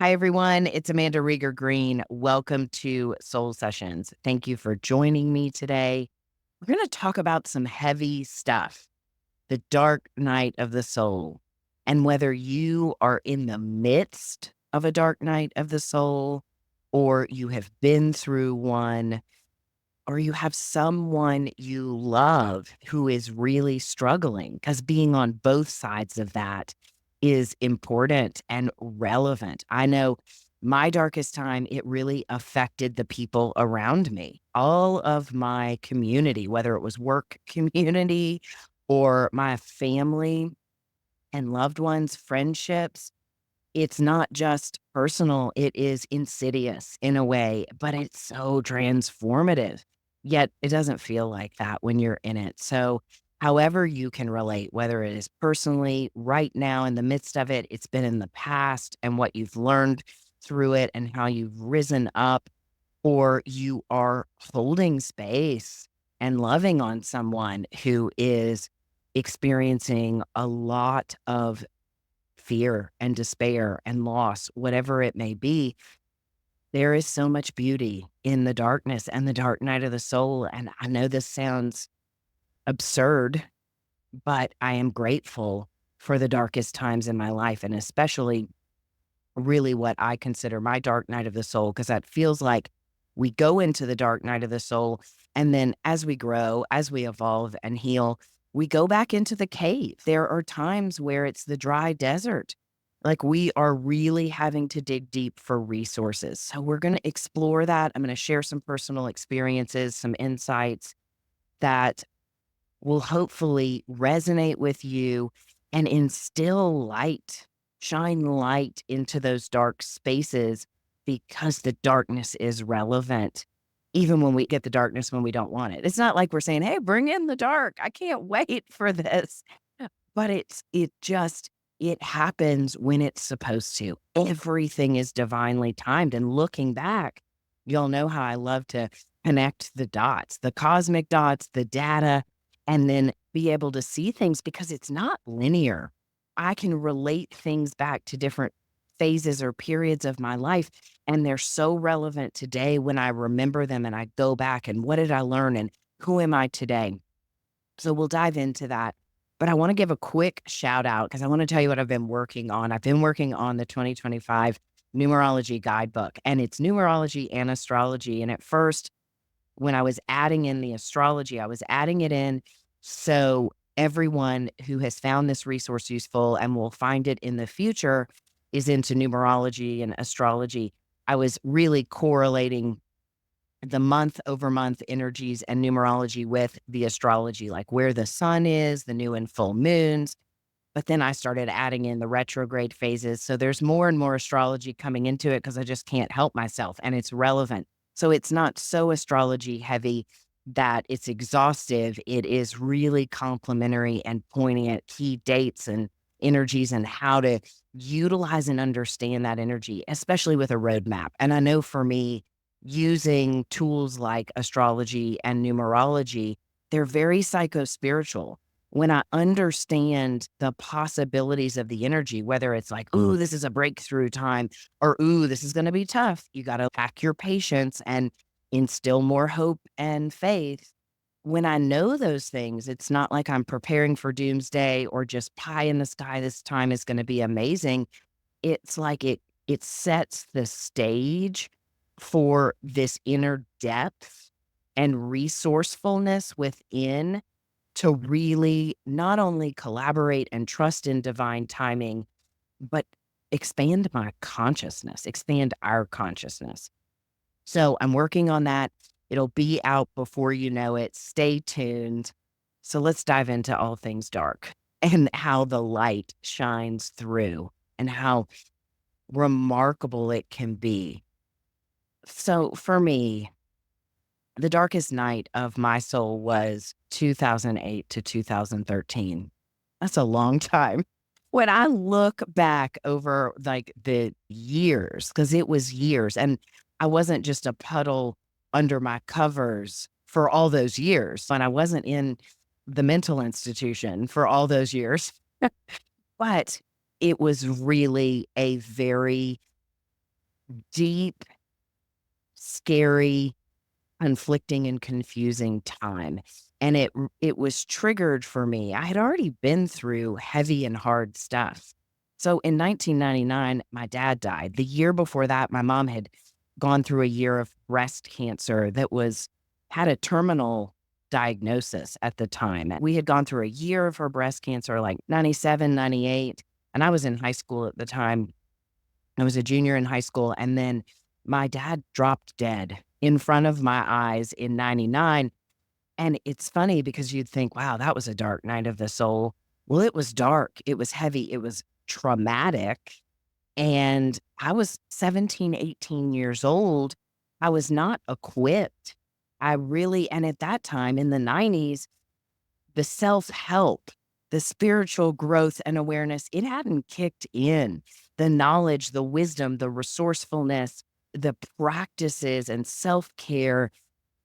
Hi, everyone. It's Amanda Rieger Green. Welcome to Soul Sessions. Thank you for joining me today. We're going to talk about some heavy stuff, the dark night of the soul, and whether you are in the midst of a dark night of the soul, or you have been through one, or you have someone you love who is really struggling, because being on both sides of that is important and relevant. I know my darkest time, it really affected the people around me. All of my community, whether it was work community or my family and loved ones, friendships, it's not just personal, it is insidious in a way, but it's so transformative. Yet it doesn't feel like that when you're in it. So, however you can relate, whether it is personally right now in the midst of it, it's been in the past and what you've learned through it and how you've risen up, or you are holding space and loving on someone who is experiencing a lot of fear and despair and loss, whatever it may be, there is so much beauty in the darkness and the dark night of the soul. And I know this sounds absurd, but I am grateful for the darkest times in my life, and especially really what I consider my dark night of the soul, because that feels like we go into the dark night of the soul. And then as we grow, as we evolve and heal, we go back into the cave. There are times where it's the dry desert. Like we are really having to dig deep for resources. So we're going to explore that. I'm going to share some personal experiences, some insights that will hopefully resonate with you and instill light, shine light into those dark spaces, because the darkness is relevant, even when we get the darkness when we don't want it. It's not like we're saying, hey, bring in the dark. I can't wait for this. But it happens when it's supposed to. Everything is divinely timed. And looking back, you'll know how I love to connect the dots, the cosmic dots, the data, and then be able to see things because it's not linear. I can relate things back to different phases or periods of my life, and they're so relevant today when I remember them and I go back and what did I learn and who am I today? So we'll dive into that. But I want to give a quick shout out because I want to tell you what I've been working on. I've been working on the 2025 Numerology Guidebook, and it's numerology and astrology. And at first, when I was adding in the astrology, I was adding it in so everyone who has found this resource useful and will find it in the future is into numerology and astrology. I was really correlating the month over month energies and numerology with the astrology, like where the sun is, the new and full moons. But then I started adding in the retrograde phases. So there's more and more astrology coming into it because I just can't help myself and it's relevant. So it's not so astrology heavy that it's exhaustive. It is really complementary and pointing at key dates and energies and how to utilize and understand that energy, especially with a roadmap. And I know for me, using tools like astrology and numerology, they're very psycho-spiritual. When I understand the possibilities of the energy, whether it's like, ooh, this is a breakthrough time, or ooh, this is going to be tough, you got to pack your patience and instill more hope and faith. When I know those things, it's not like I'm preparing for doomsday or just pie in the sky. This time is going to be amazing. It's like it sets the stage for this inner depth and resourcefulness within to really not only collaborate and trust in divine timing, but expand my consciousness, expand our consciousness. So I'm working on that. It'll be out before you know it. Stay tuned. So let's dive into all things dark and how the light shines through and how remarkable it can be. So for me, the darkest night of my soul was 2008 to 2013. That's a long time. When I look back over like the years, because it was years, and I wasn't just a puddle under my covers for all those years, and I wasn't in the mental institution for all those years, but it was really a very deep, scary, conflicting and confusing time. And it was triggered for me. I had already been through heavy and hard stuff. So in 1999, my dad died. The year before that, my mom had gone through a year of breast cancer that had a terminal diagnosis at the time. We had gone through a year of her breast cancer, like 97, 98, and I was in high school at the time. I was a junior in high school, and then my dad dropped dead in front of my eyes in 99, and it's funny because you'd think, "Wow, that was a dark night of the soul." Well, it was dark, it was heavy, it was traumatic, and I was 17, 18 years old. I was not equipped. And at that time in the 90s, the self-help, the spiritual growth and awareness, it hadn't kicked in. The knowledge, the wisdom, the resourcefulness, the practices and self-care.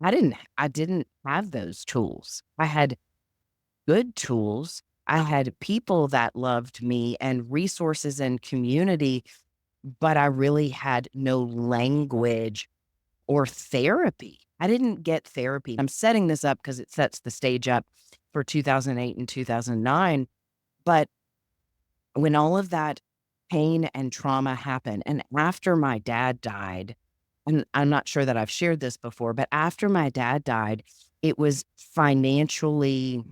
I didn't have those tools. I had good tools. I had people that loved me and resources and community, but I really had no language or therapy. I didn't get therapy. I'm setting this up because it sets the stage up for 2008 and 2009. But when all of that pain and trauma happened, and after my dad died, and I'm not sure that I've shared this before, but after my dad died, it was financially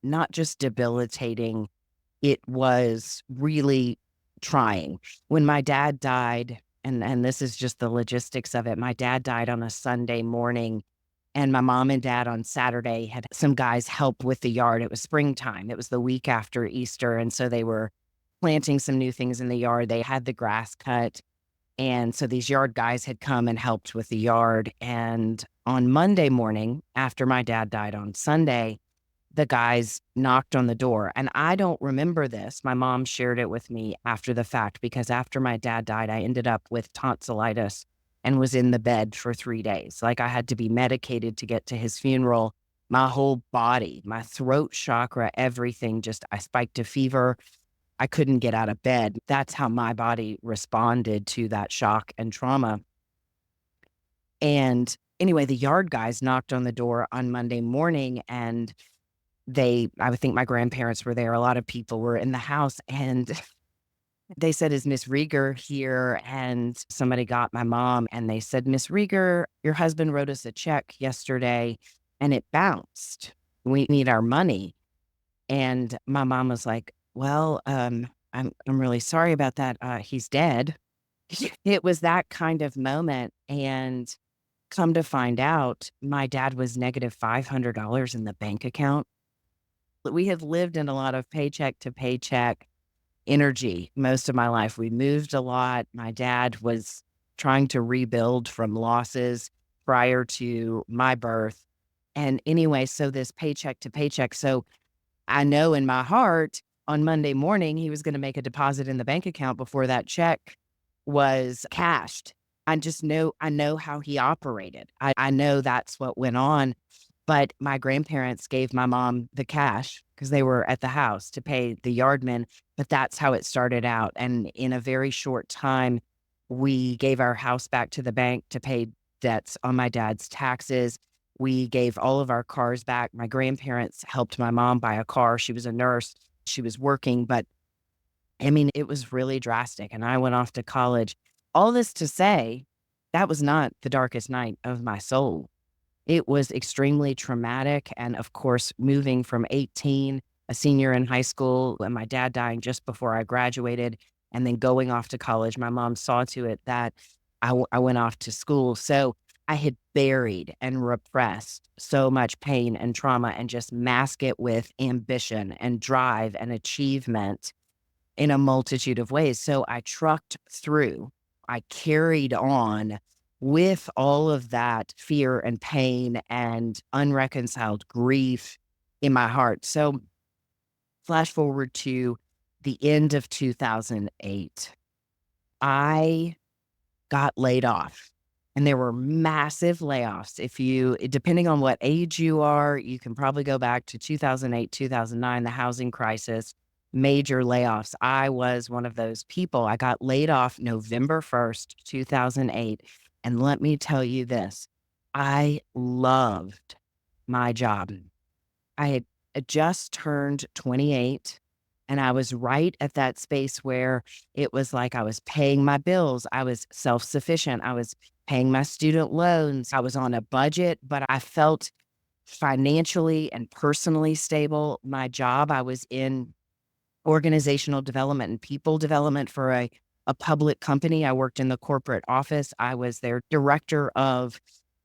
not just debilitating, it was really trying. When my dad died, and this is just the logistics of it, my dad died on a Sunday morning, and my mom and dad on Saturday had some guys help with the yard. It was springtime. It was the week after Easter, and so they were planting some new things in the yard. They had the grass cut, and so these yard guys had come and helped with the yard, and on Monday morning, after my dad died on Sunday, the guys knocked on the door, and I don't remember this. My mom shared it with me after the fact because after my dad died, I ended up with tonsillitis and was in the bed for 3 days. Like, I had to be medicated to get to his funeral. My whole body, my throat chakra, everything I spiked a fever. I couldn't get out of bed. That's how my body responded to that shock and trauma. And anyway, the yard guys knocked on the door on Monday morning, and I would think my grandparents were there. A lot of people were in the house, and they said, "Is Miss Rieger here?" And somebody got my mom and they said, "Miss Rieger, your husband wrote us a check yesterday and it bounced. We need our money." And my mom was like, "Well, I'm really sorry about that. He's dead." It was that kind of moment. And come to find out, my dad was negative $500 in the bank account. We had lived in a lot of paycheck to paycheck energy most of my life. We moved a lot. My dad was trying to rebuild from losses prior to my birth. And anyway, so this paycheck to paycheck. So I know in my heart on Monday morning, he was going to make a deposit in the bank account before that check was cashed. I know how he operated. I know that's what went on. But my grandparents gave my mom the cash because they were at the house to pay the yardman. But that's how it started out. And in a very short time, we gave our house back to the bank to pay debts on my dad's taxes. We gave all of our cars back. My grandparents helped my mom buy a car. She was a nurse. She was working, but I mean, it was really drastic. And I went off to college. All this to say, that was not the darkest night of my soul. It was extremely traumatic. And of course, moving from 18, a senior in high school, and my dad dying just before I graduated, and then going off to college, my mom saw to it that I went off to school. So I had buried and repressed so much pain and trauma and just mask it with ambition and drive and achievement in a multitude of ways. So I trucked through. I carried on with all of that fear and pain and unreconciled grief in my heart. So flash forward to the end of 2008. I got laid off, and there were massive layoffs. Depending on what age you are, you can probably go back to 2008, 2009, the housing crisis. major layoffs. I was one of those people. I got laid off November 1st, 2008. And let me tell you this, I loved my job. I had just turned 28, and I was right at that space where it was like I was paying my bills. I was self-sufficient. I was paying my student loans. I was on a budget, but I felt financially and personally stable. My job, I was in organizational development and people development for a public company. I worked in the corporate office. I was their director of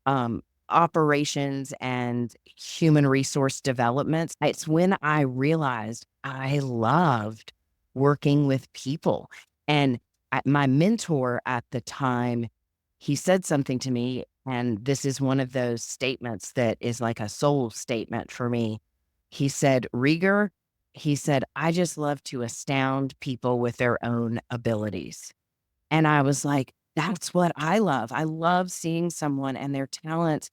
um, operations and human resource development. It's when I realized I loved working with people. And my mentor at the time, he said something to me, and this is one of those statements that is like a soul statement for me. He said, Rieger, he said, I just love to astound people with their own abilities. And I was like, that's what I love. I love seeing someone and their talents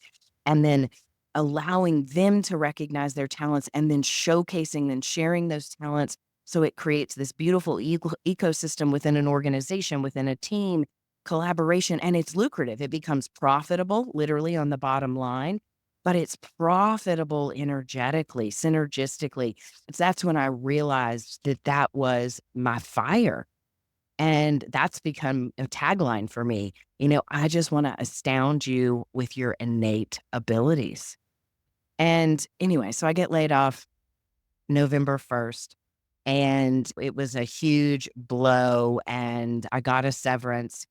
and then allowing them to recognize their talents and then showcasing and sharing those talents. So it creates this beautiful ecosystem within an organization, within a team, collaboration, and it's lucrative. It becomes profitable, literally on the bottom line, but it's profitable energetically, synergistically. That's when I realized that that was my fire, and that's become a tagline for me. I just want to astound you with your innate abilities. And anyway, so I get laid off November 1st, and it was a huge blow, and I got a severance.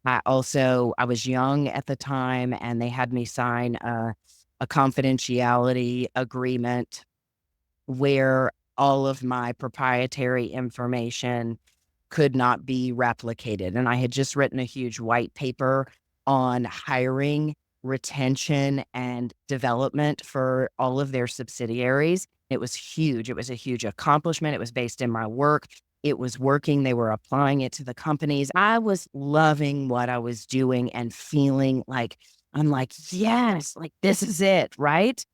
I was young at the time, and they had me sign a confidentiality agreement where all of my proprietary information could not be replicated. And I had just written a huge white paper on hiring, retention, and development for all of their subsidiaries. It was huge. It was a huge accomplishment. It was based in my work. It was working. They were applying it to the companies. I was loving what I was doing and feeling like, I'm like, yes, like this is it, right?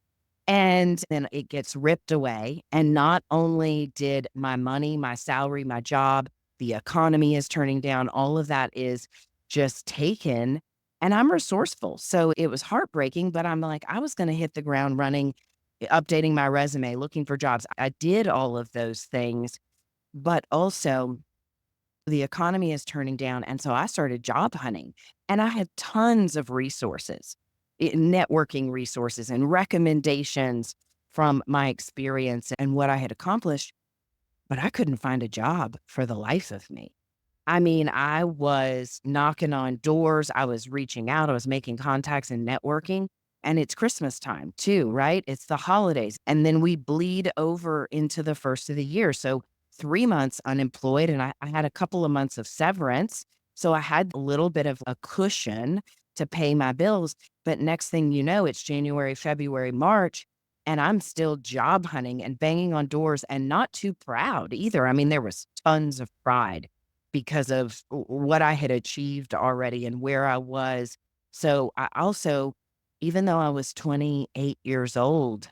And then it gets ripped away. And not only did my money, my salary, my job, the economy is turning down, all of that is just taken. And I'm resourceful. So it was heartbreaking, but I'm like, I was going to hit the ground running, updating my resume, looking for jobs. I did all of those things, but also the economy is turning down. And so I started job hunting, and I had tons of resources, networking resources and recommendations from my experience and what I had accomplished, but I couldn't find a job for the life of me. I mean, I was knocking on doors, I was reaching out, I was making contacts and networking, and it's Christmas time too, right? It's the holidays, and then we bleed over into the first of the year, so 3 months unemployed, and I had a couple of months of severance, so I had a little bit of a cushion to pay my bills, but next thing you know, it's January, February, March, and I'm still job hunting and banging on doors and not too proud either. I mean, there was tons of pride because of what I had achieved already and where I was. So I also, even though I was 28 years old,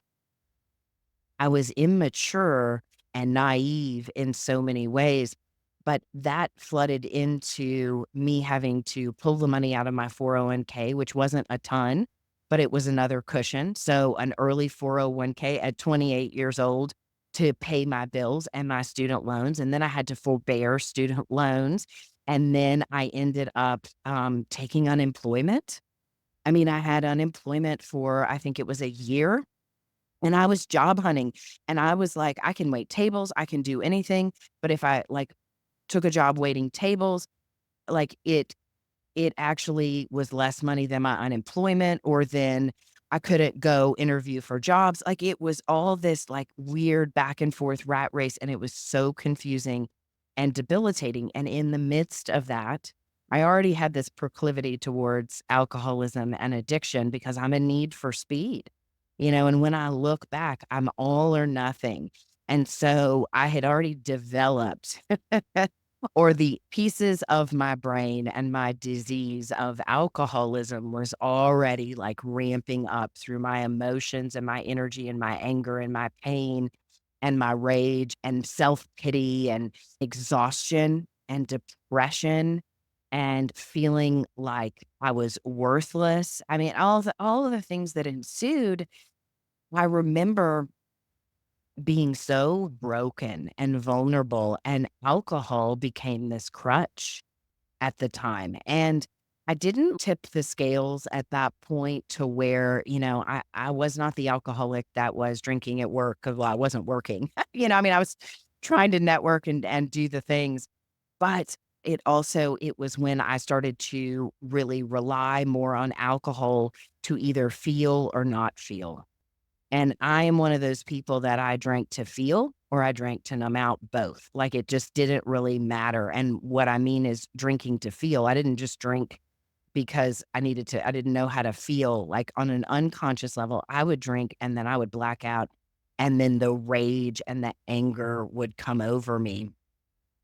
I was immature and naive in so many ways, but that flooded into me having to pull the money out of my 401k, which wasn't a ton, but it was another cushion. So an early 401k at 28 years old to pay my bills and my student loans. And then I had to forbear student loans. And then I ended up taking unemployment. I mean, I had unemployment for, I think it was a year, and I was job hunting, and I was like, I can wait tables, I can do anything, but if I, like, took a job waiting tables, like, it actually was less money than my unemployment, or then I couldn't go interview for jobs. Like, it was all this, like, weird back and forth rat race, and it was so confusing and debilitating, and in the midst of that, I already had this proclivity towards alcoholism and addiction because I'm in need for speed, and when I look back, I'm all or nothing, and so I had already developed or the pieces of my brain and my disease of alcoholism was already like ramping up through my emotions and my energy and my anger and my pain. and my rage and self-pity and exhaustion and depression and feeling like I was worthless. I mean, all of the things that ensued, I remember being so broken and vulnerable, and alcohol became this crutch at the time. And I didn't tip the scales at that point to where, I was not the alcoholic that was drinking at work because, well, I wasn't working. I mean, I was trying to network and do the things, but it was when I started to really rely more on alcohol to either feel or not feel. And I am one of those people that I drank to feel or I drank to numb out, both. Like, it just didn't really matter. And what I mean is drinking to feel. I didn't just drink because I didn't know how to feel. Like, on an unconscious level, I would drink and then I would black out. And then the rage and the anger would come over me.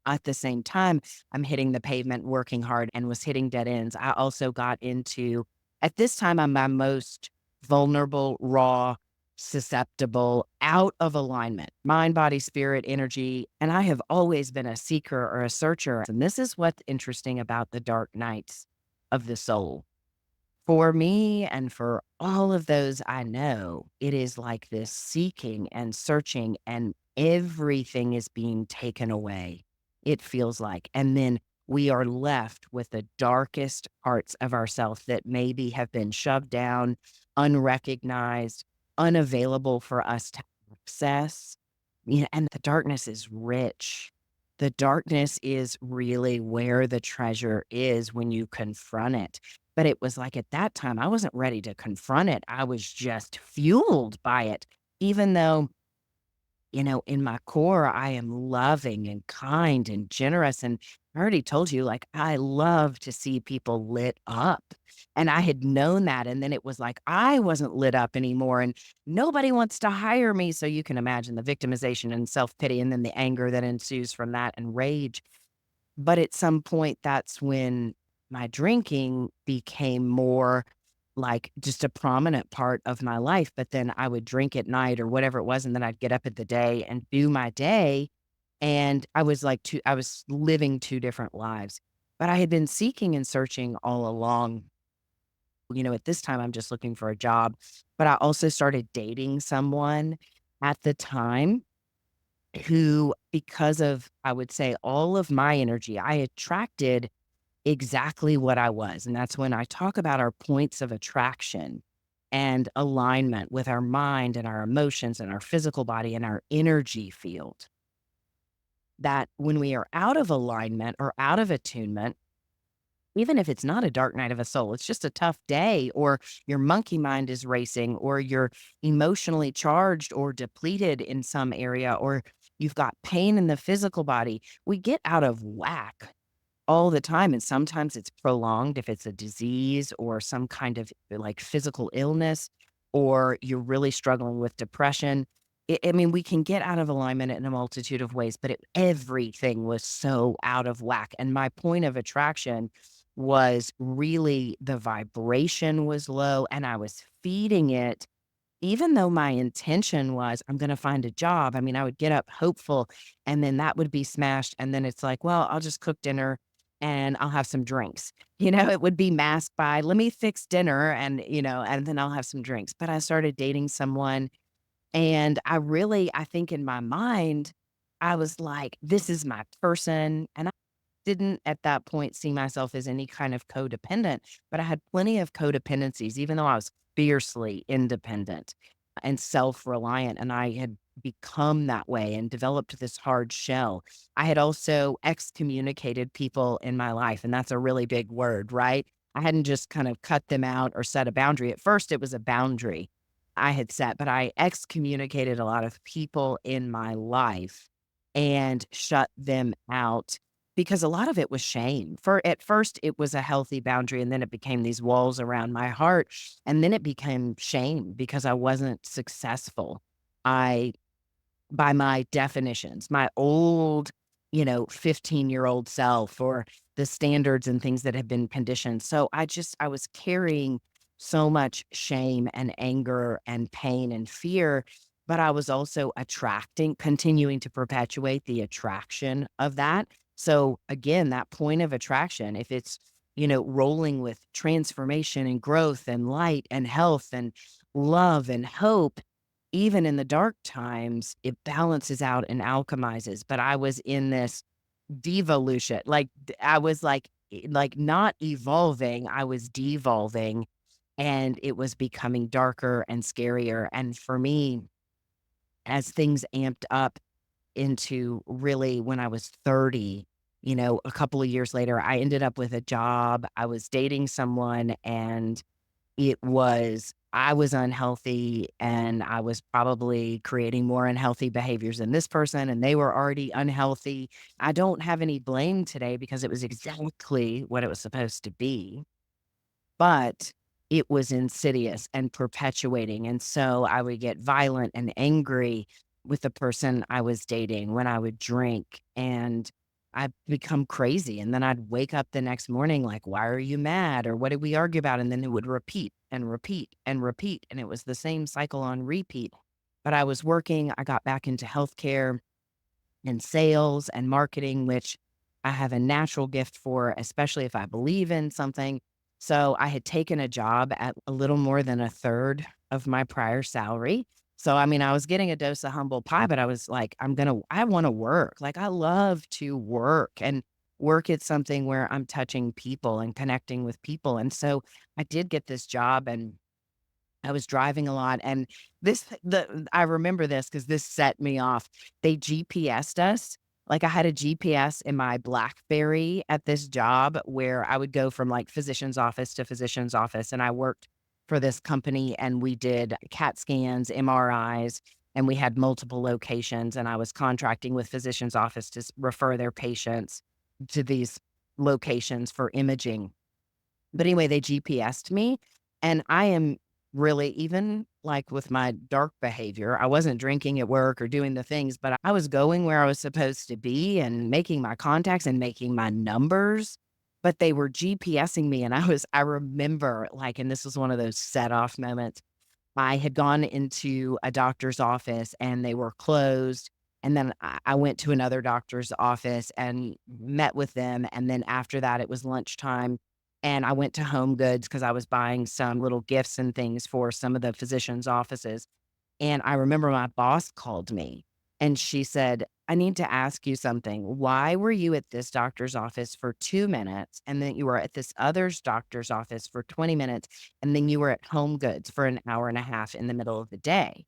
At the same time, I'm hitting the pavement, working hard, and was hitting dead ends. I also got into, at this time, I'm my most vulnerable, raw, susceptible, out of alignment, mind, body, spirit, energy. And I have always been a seeker or a searcher. And this is what's interesting about the dark nights of the soul. For me and for all of those I know, it is like this seeking and searching, and everything is being taken away, it feels like. And then we are left with the darkest parts of ourselves that maybe have been shoved down, unrecognized, unavailable for us to access. And the darkness is rich. The darkness is really where the treasure is when you confront it. But it was like at that time, I wasn't ready to confront it. I was just fueled by it, even though, in my core, I am loving and kind and generous. And I already told you, like, I love to see people lit up. And I had known that. And then it was like, I wasn't lit up anymore and nobody wants to hire me. So you can imagine the victimization and self pity and then the anger that ensues from that and rage. But at some point, that's when my drinking became more like just a prominent part of my life. But then I would drink at night or whatever it was, and then I'd get up at the day and do my day. And I was living two different lives. But I had been seeking and searching all along. At this time, I'm just looking for a job. But I also started dating someone at the time who, because of, I would say, all of my energy, I attracted exactly what I was. And that's when I talk about our points of attraction and alignment with our mind and our emotions and our physical body and our energy field. That when we are out of alignment or out of attunement, even if it's not a dark night of a soul, it's just a tough day, or your monkey mind is racing, or you're emotionally charged or depleted in some area, or you've got pain in the physical body, we get out of whack all the time, and sometimes it's prolonged if it's a disease or some kind of, like, physical illness, or you're really struggling with depression. I mean, we can get out of alignment in a multitude of ways, but everything was so out of whack, and my point of attraction was really the vibration was low, and I was feeding it even though my intention was, "I'm gonna find a job." I mean, I would get up hopeful, and then that would be smashed, and then it's like, "Well, I'll just cook dinner, and I'll have some drinks." It would be masked by, "Let me fix dinner, and then I'll have some drinks." But I started dating someone, and I think in my mind, I was like, "This is my person," and I didn't at that point see myself as any kind of codependent, but I had plenty of codependencies, even though I was fiercely independent and self-reliant, and I had become that way and developed this hard shell. I had also excommunicated people in my life, and that's a really big word, right? I hadn't just kind of cut them out or set a boundary. At first, it was a boundary I had set, but I excommunicated a lot of people in my life and shut them out because a lot of it was shame. For at first, it was a healthy boundary, and then it became these walls around my heart, and then it became shame because I wasn't successful. I by my definitions, my old, 15-year-old self, or the standards and things that have been conditioned. So I was carrying so much shame and anger and pain and fear. but I was also continuing to perpetuate the attraction of that. So again, that point of attraction, if it's, rolling with transformation and growth and light and health and love and hope, even in the dark times, it balances out and alchemizes. But I was in this devolution, I was like not evolving, I was devolving, and it was becoming darker and scarier. And for me, as things amped up into really when I was 30, a couple of years later, I ended up with a job. I was dating someone, and I was unhealthy, and I was probably creating more unhealthy behaviors than this person, and they were already unhealthy. I don't have any blame today because it was exactly what it was supposed to be, but it was insidious and perpetuating, and so I would get violent and angry with the person I was dating when I would drink, and I'd become crazy, and then I'd wake up the next morning like, "Why are you mad?" or "What did we argue about?" And then it would repeat and repeat and repeat, and it was the same cycle on repeat. But I was working, I got back into healthcare and sales and marketing, which I have a natural gift for, especially if I believe in something. So I had taken a job at a little more than a third of my prior salary. So, I mean, I was getting a dose of humble pie, but I was like, I want to work. Like, I love to work and work at something where I'm touching people and connecting with people. And so I did get this job, and I was driving a lot, and I remember this because this set me off. They GPS'd us. Like, I had a GPS in my BlackBerry at this job where I would go from, like, physician's office to physician's office, and I worked for this company, and we did CAT scans, MRIs, and we had multiple locations, and I was contracting with physician's office to refer their patients to these locations for imaging. But anyway, they GPS'd me, and I am really even, like, with my dark behavior, I wasn't drinking at work or doing the things, but I was going where I was supposed to be and making my contacts and making my numbers, but they were GPSing me, and I remember, like, and this was one of those set off moments. I had gone into a doctor's office and they were closed. And then I went to another doctor's office and met with them. And then after that, it was lunchtime. And I went to Home Goods because I was buying some little gifts and things for some of the physicians' offices. And I remember my boss called me and she said, "I need to ask you something. Why were you at this doctor's office for 2 minutes? And then you were at this other's doctor's office for 20 minutes. And then you were at Home Goods for an hour and a half in the middle of the day?"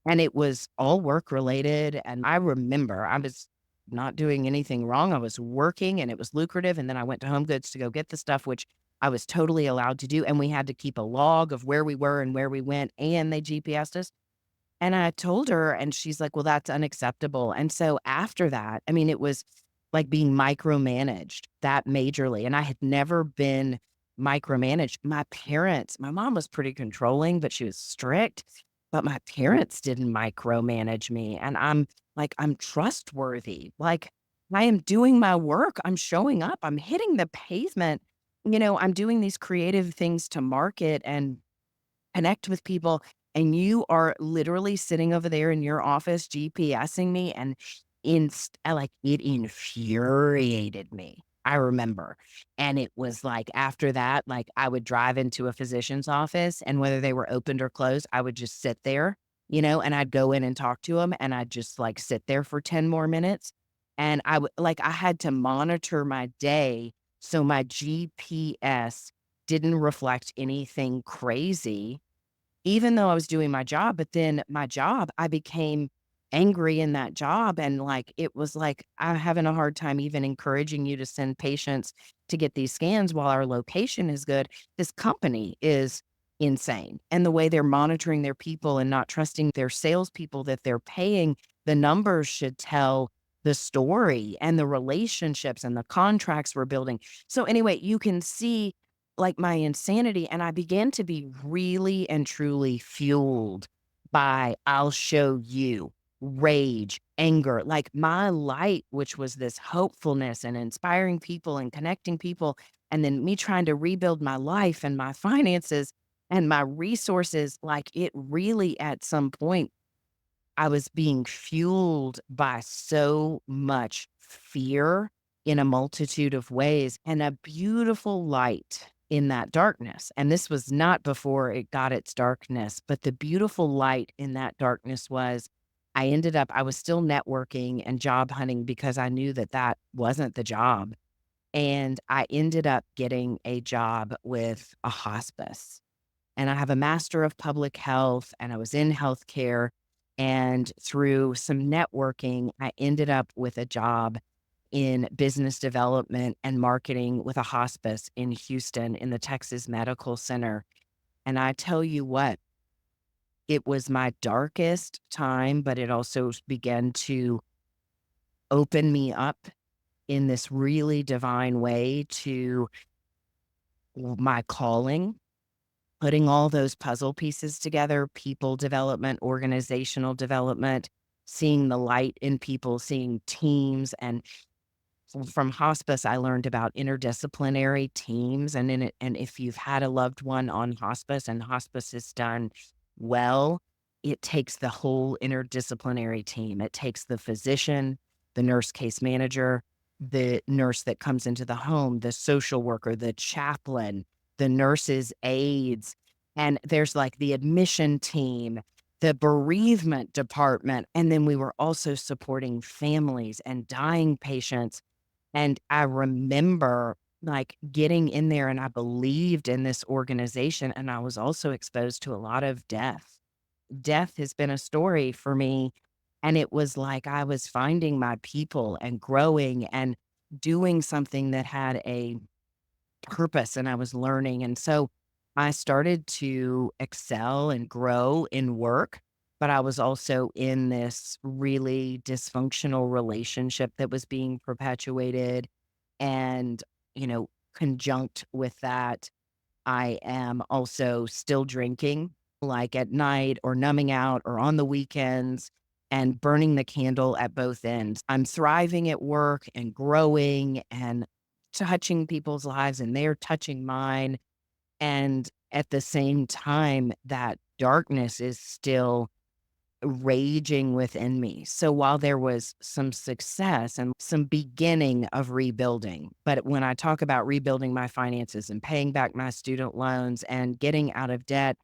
And it was all work related. And I remember I was not doing anything wrong. I was working and it was lucrative. And then I went to Home Goods to go get the stuff, which I was totally allowed to do. And we had to keep a log of where we were and where we went. And they GPSed us. And I told her, and she's like, "Well, that's unacceptable." And so after that, I mean, it was like being micromanaged that majorly. And I had never been micromanaged. My mom was pretty controlling, but she was strict. But my parents didn't micromanage me. And I'm trustworthy. Like, I am doing my work. I'm showing up. I'm hitting the pavement. I'm doing these creative things to market and connect with people, and you are literally sitting over there in your office GPSing me, and like, it infuriated me, I remember, and it was, like, after that, like, I would drive into a physician's office, and whether they were opened or closed, I would just sit there, and I'd go in and talk to them, and I'd just, like, sit there for 10 more minutes, and I had to monitor my day so my GPS didn't reflect anything crazy, even though I was doing my job. But then my job, I became angry in that job, and, like, it was like, "I'm having a hard time even encouraging you to send patients to get these scans while our location is good. This company is insane, and the way they're monitoring their people and not trusting their salespeople that they're paying, the numbers should tell the story and the relationships and the contracts we're building." So, anyway, you can see, like, my insanity, and I began to be really and truly fueled by "I'll show you," rage, anger, like, my light, which was this hopefulness and inspiring people and connecting people, and then me trying to rebuild my life and my finances and my resources, like, it really at some point I was being fueled by so much fear in a multitude of ways and a beautiful light in that darkness. And this was not before it got its darkness, but the beautiful light in that darkness was I was still networking and job hunting because I knew that that wasn't the job. And I ended up getting a job with a hospice, and I have a master of public health, and I was in healthcare. And through some networking, I ended up with a job in business development and marketing with a hospice in Houston in the Texas Medical Center. And I tell you what, it was my darkest time, but it also began to open me up in this really divine way to my calling, putting all those puzzle pieces together, people development, organizational development, seeing the light in people, seeing teams. And from hospice, I learned about interdisciplinary teams. And in it, and if you've had a loved one on hospice and hospice is done well, it takes the whole interdisciplinary team. It takes the physician, the nurse case manager, the nurse that comes into the home, the social worker, the chaplain, the nurse's aides. And there's like the admission team, the bereavement department. And then we were also supporting families and dying patients. And I remember, like, getting in there, and I believed in this organization, and I was also exposed to a lot of death. Death has been a story for me, and it was like I was finding my people and growing and doing something that had a purpose, and I was learning. And so I started to excel and grow in work, but I was also in this really dysfunctional relationship that was being perpetuated. And, conjunct with that, I am also still drinking, like at night or numbing out or on the weekends and burning the candle at both ends. I'm thriving at work and growing and touching people's lives, and they're touching mine. And at the same time, that darkness is still raging within me. So while there was some success and some beginning of rebuilding, but when I talk about rebuilding my finances and paying back my student loans and getting out of debt,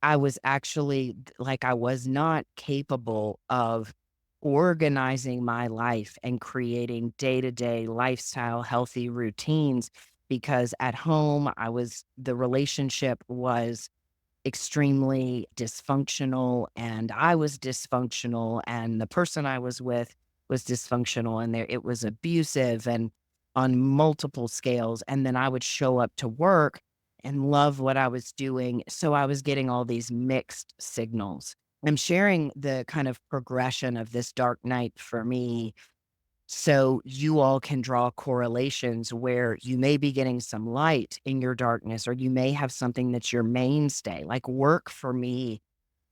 I was actually like, I was not capable of organizing my life and creating day to day lifestyle, healthy routines because at home, the relationship was extremely dysfunctional, and I was dysfunctional, and the person I was with was dysfunctional, and it was abusive and on multiple scales. And then I would show up to work and love what I was doing. So I was getting all these mixed signals. I'm sharing the kind of progression of this dark night for me so you all can draw correlations where you may be getting some light in your darkness, or you may have something that's your mainstay. Like work for me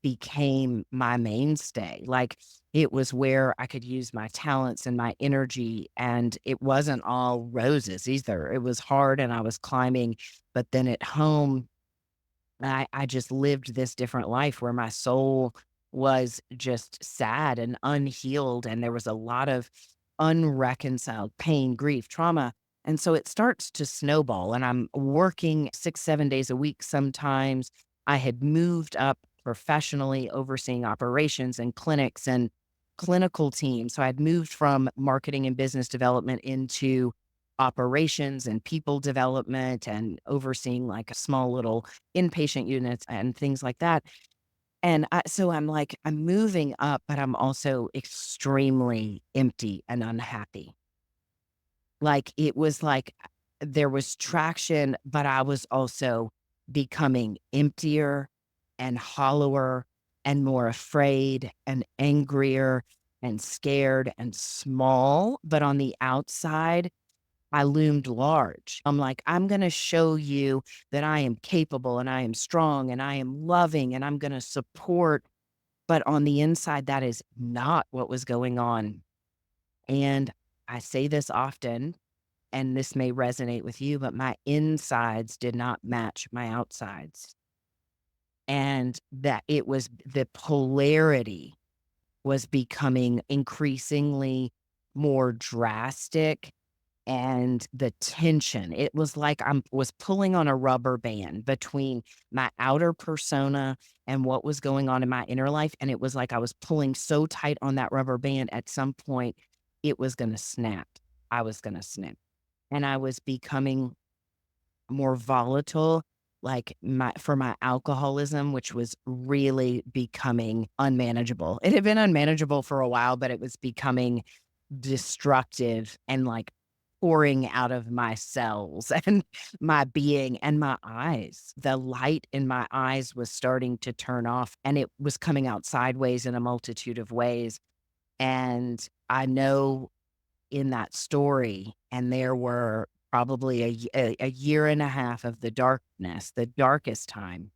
became my mainstay. Like it was where I could use my talents and my energy. And it wasn't all roses either. It was hard and I was climbing. But then at home, I just lived this different life where my soul was just sad and unhealed, and there was a lot of unreconciled pain, grief, trauma. And so it starts to snowball, and I'm working 6, 7 days a week sometimes. I had moved up professionally, overseeing operations and clinics and clinical teams. So I'd moved from marketing and business development into operations and people development and overseeing like a small little inpatient units and things like that. And so I'm like, I'm moving up, but I'm also extremely empty and unhappy. Like it was like there was traction, but I was also becoming emptier and hollower and more afraid and angrier and scared and small. But on the outside, I loomed large. I'm like, I'm going to show you that I am capable and I am strong and I am loving and I'm going to support. But on the inside, that is not what was going on. And I say this often, and this may resonate with you, but my insides did not match my outsides. And that it was the polarity was becoming increasingly more drastic, and the tension, it was like I was pulling on a rubber band between my outer persona and what was going on in my inner life, and it was like I was pulling so tight on that rubber band, at some point, it was gonna snap. I was gonna snap, and I was becoming more volatile, like, my alcoholism, which was really becoming unmanageable. It had been unmanageable for a while, but it was becoming destructive and, like, pouring out of my cells and my being and my eyes. The light in my eyes was starting to turn off, and it was coming out sideways in a multitude of ways, and I know in that story, and there were probably a year and a half of the darkness. The darkest time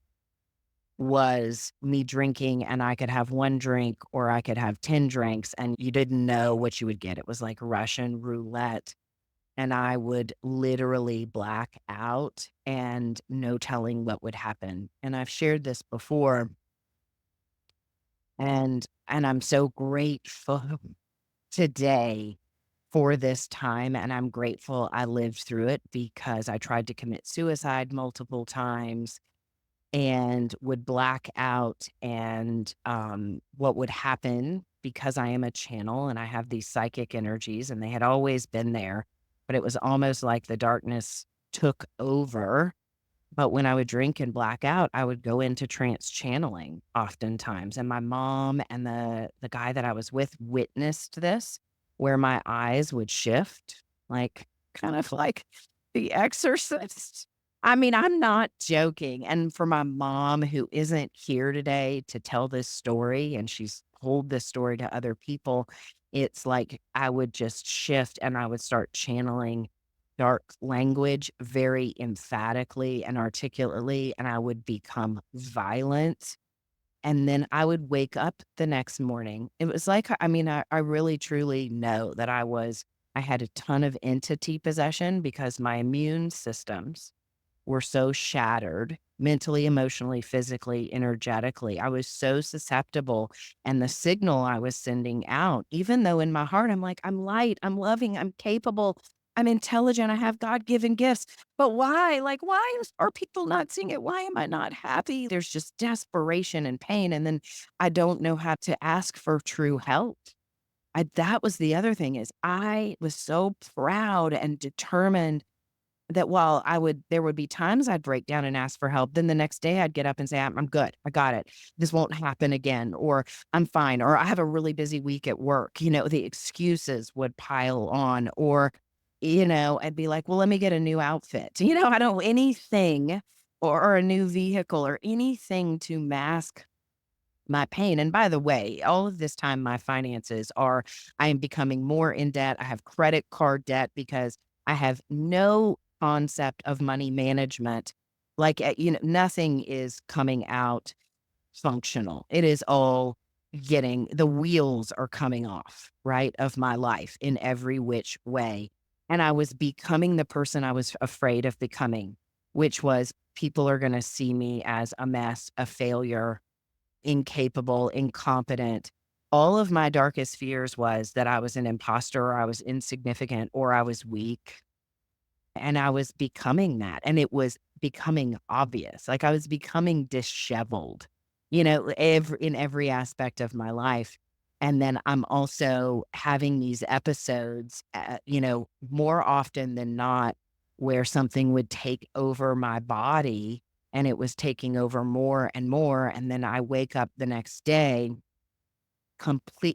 was me drinking, and I could have 1 drink or I could have 10 drinks, and you didn't know what you would get. It was like Russian roulette, and I would literally black out and no telling what would happen. And I've shared this before, and I'm so grateful today for this time, and I'm grateful I lived through it, because I tried to commit suicide multiple times and would black out. And what would happen, because I am a channel and I have these psychic energies, and they had always been there, but it was almost like the darkness took over. But when I would drink and black out, I would go into trance channeling oftentimes, and my mom and the guy that I was with witnessed this, where my eyes would shift, like, kind of like The Exorcist. I mean, I'm not joking, and for my mom, who isn't here today to tell this story, and she's told this story to other people, it's like I would just shift and I would start channeling dark language very emphatically and articulately, and I would become violent, and then I would wake up the next morning. It was like, I mean, I really truly know that I had a ton of entity possession, because my immune systems were so shattered mentally, emotionally, physically, energetically. I was so susceptible, and the signal I was sending out, even though in my heart I'm like, I'm light, I'm loving, I'm capable, I'm intelligent, I have God-given gifts. But why? Like, are people not seeing it? Why am I not happy? There's just desperation and pain. And then I don't know how to ask for true help. That was the other thing, is I was so proud and determined that while there would be times I'd break down and ask for help, then the next day I'd get up and say, I'm good. I got it. This won't happen again," or "I'm fine," or "I have a really busy week at work." The excuses would pile on, or, I'd be like, "Well, let me get a new outfit." I don't anything, or a new vehicle, or anything to mask my pain. And by the way, all of this time, my finances are, I am becoming more in debt. I have credit card debt, because I have no concept of money management. Like, nothing is coming out functional. It is all the wheels are coming off, right, of my life in every which way. And I was becoming the person I was afraid of becoming, which was, people are going to see me as a mess, a failure, incapable, incompetent. All of my darkest fears was that I was an imposter, or I was insignificant, or I was weak. And I was becoming that. And it was becoming obvious. Like, I was becoming disheveled, in every aspect of my life. And then I'm also having these episodes, more often than not, where something would take over my body, and it was taking over more and more. And then I wake up the next day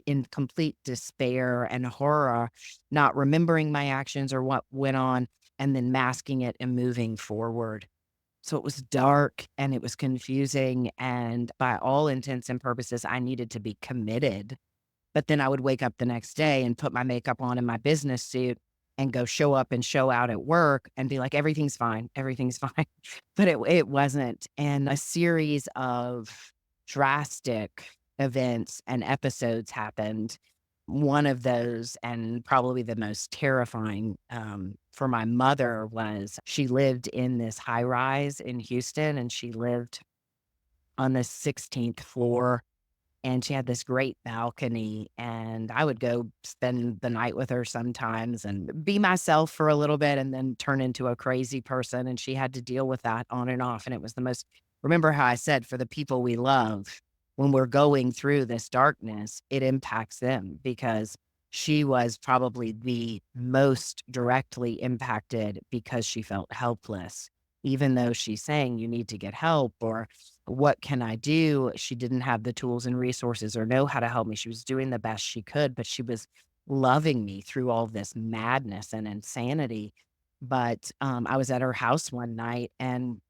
in complete despair and horror, not remembering my actions or what went on, and then masking it and moving forward. So it was dark and it was confusing. And by all intents and purposes, I needed to be committed. But then I would wake up the next day and put my makeup on and my business suit and go show up and show out at work and be like, everything's fine, everything's fine. But it wasn't. And a series of drastic events and episodes happened. One of those, and probably the most terrifying, for my mother, was she lived in this high rise in Houston, and she lived on the 16th floor, and she had this great balcony, and I would go spend the night with her sometimes and be myself for a little bit and then turn into a crazy person, and she had to deal with that on and off, and it was the most remember how I said for the people we love, when we're going through this darkness, it impacts them because she was probably the most directly impacted because she felt helpless. Even though she's saying, "You need to get help," or "What can I do?" She didn't have the tools and resources or know how to help me. She was doing the best she could, but she was loving me through all this madness and insanity. But, I was at her house one night and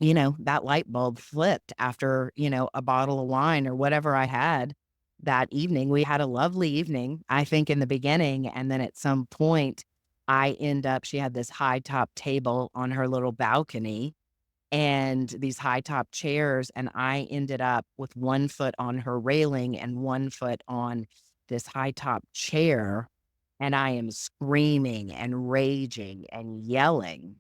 that light bulb flipped after, a bottle of wine or whatever I had that evening. We had a lovely evening, I think, in the beginning. And then at some point, she had this high top table on her little balcony and these high top chairs. And I ended up with one foot on her railing and one foot on this high top chair. And I am screaming and raging and yelling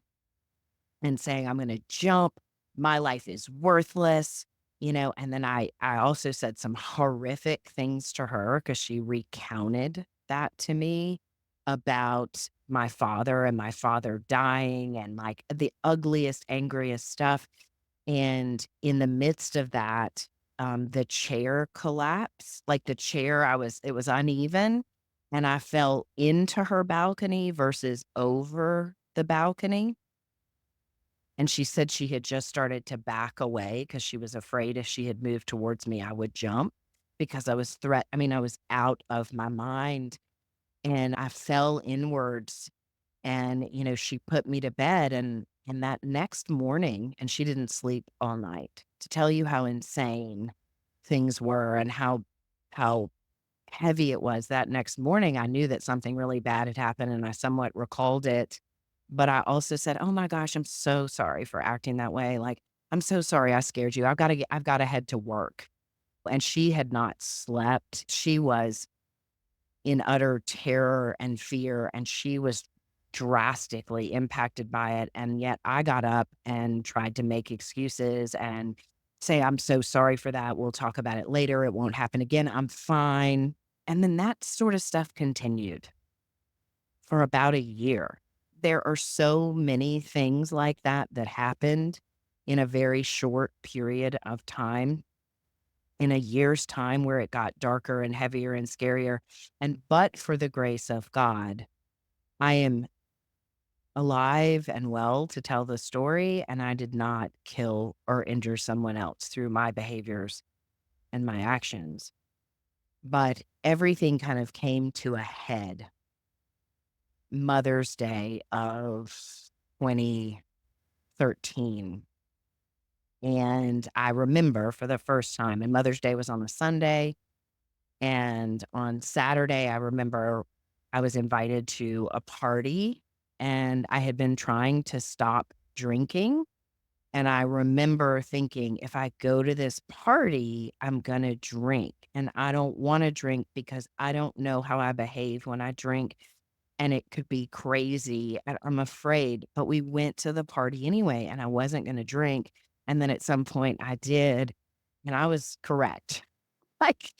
and saying, "I'm gonna jump. My life is worthless," and then I also said some horrific things to her because she recounted that to me about my father and my father dying and, like, the ugliest, angriest stuff, and in the midst of that, the chair collapsed, like, the chair it was uneven, and I fell into her balcony versus over the balcony. And she said she had just started to back away because she was afraid if she had moved towards me, I would jump because I was out of my mind and I fell inwards and, she put me to bed and that next morning and she didn't sleep all night to tell you how insane things were and how heavy it was. That next morning, I knew that something really bad had happened, and I somewhat recalled it, but I also said, "Oh my gosh, I'm so sorry for acting that way, like, I'm so sorry I scared you. I've gotta head to work." And she had not slept. She was in utter terror and fear, and she was drastically impacted by it, and yet I got up and tried to make excuses and say, "I'm so sorry for that. We'll talk about it later. It won't happen again. I'm fine." And then that sort of stuff continued for about a year. There are so many things like that that happened in a very short period of time, in a year's time where it got darker and heavier and scarier. And but for the grace of God, I am alive and well to tell the story, and I did not kill or injure someone else through my behaviors and my actions. But everything kind of came to a head Mother's Day of 2013. And I remember for the first time, and Mother's Day was on a Sunday. And on Saturday, I remember I was invited to a party and I had been trying to stop drinking. And I remember thinking, if I go to this party, I'm going to drink. And I don't want to drink because I don't know how I behave when I drink. And it could be crazy. And I'm afraid. But we went to the party anyway, and I wasn't going to drink. And then at some point I did. And I was correct. Like,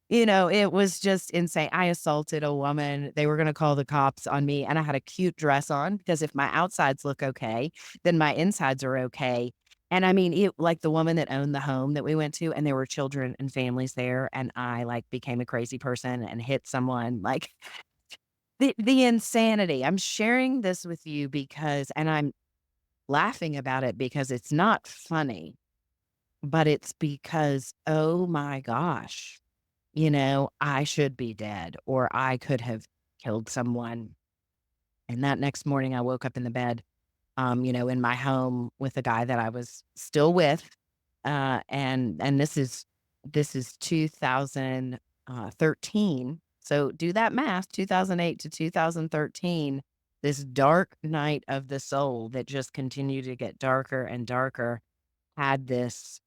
it was just insane. I assaulted a woman. They were gonna call the cops on me, and I had a cute dress on because if my outsides look okay, then my insides are okay. And I mean, like the woman that owned the home that we went to, and there were children and families there, and I like became a crazy person and hit someone. Like the insanity. I'm sharing this with you because, and I'm laughing about it because it's not funny, but it's because, oh my gosh. I should be dead or I could have killed someone. And that next morning, I woke up in the bed, in my home with a guy that I was still with. And this is 2013. So do that math, 2008 to 2013, this dark night of the soul that just continued to get darker and darker had this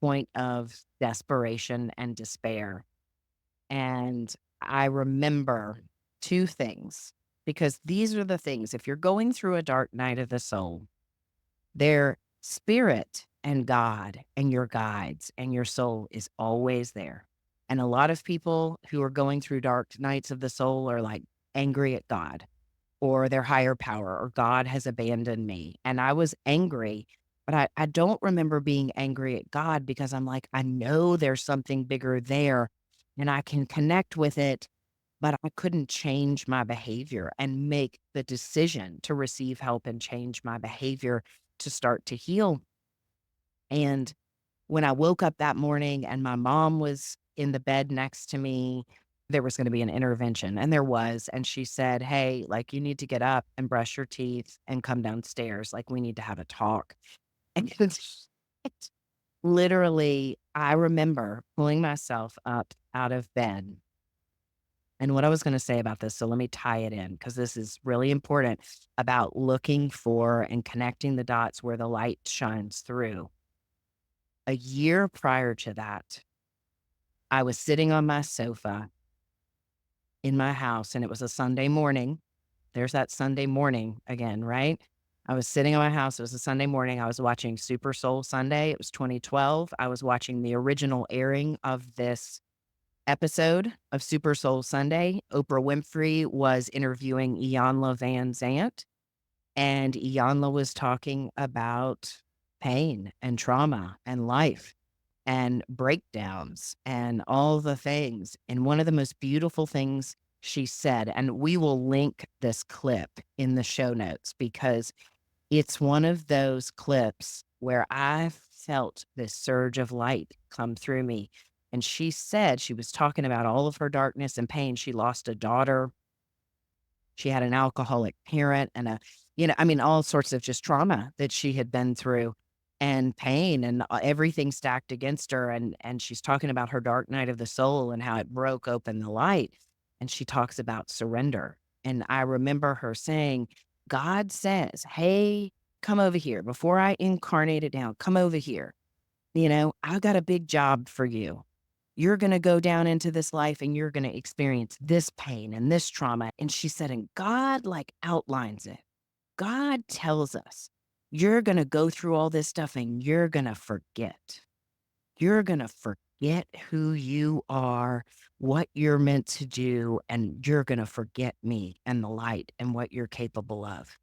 point of desperation and despair. And I remember 2 things, because these are the things, if you're going through a dark night of the soul, their spirit and God and your guides and your soul is always there. And a lot of people who are going through dark nights of the soul are like angry at God or their higher power or God has abandoned me. And I was angry, but I don't remember being angry at God because I'm like, I know there's something bigger there and I can connect with it, but I couldn't change my behavior and make the decision to receive help and change my behavior to start to heal. And when I woke up that morning and my mom was in the bed next to me, there was going to be an intervention, and there was. And she said, "Hey, like, you need to get up and brush your teeth and come downstairs. Like, we need to have a talk." And it's literally, I remember pulling myself up out of bed. And what I was going to say about this, so let me tie it in because this is really important about looking for and connecting the dots where the light shines through. A year prior to that, I was sitting on my sofa in my house, and it was a Sunday morning. There's that Sunday morning again, right? I was sitting in my house. It was a Sunday morning. I was watching Super Soul Sunday. It was 2012. I was watching the original airing of this episode of Super Soul Sunday. Oprah Winfrey was interviewing Iyanla Van Zant, and Iyanla was talking about pain and trauma and life and breakdowns and all the things. And one of the most beautiful things she said, and we will link this clip in the show notes because it's one of those clips where I felt this surge of light come through me. And she said she was talking about all of her darkness and pain. She lost a daughter. She had an alcoholic parent and I mean, all sorts of just trauma that she had been through and pain and everything stacked against her. And she's talking about her dark night of the soul and how it broke open the light. And she talks about surrender. And I remember her saying, God says, "Hey, come over here before I incarnate it down. Come over here. I've got a big job for you. You're going to go down into this life and you're going to experience this pain and this trauma." And she said, and God like outlines it. God tells us, you're going to go through all this stuff and you're going to forget. You're going to forget who you are, what you're meant to do, and you're going to forget me and the light and what you're capable of.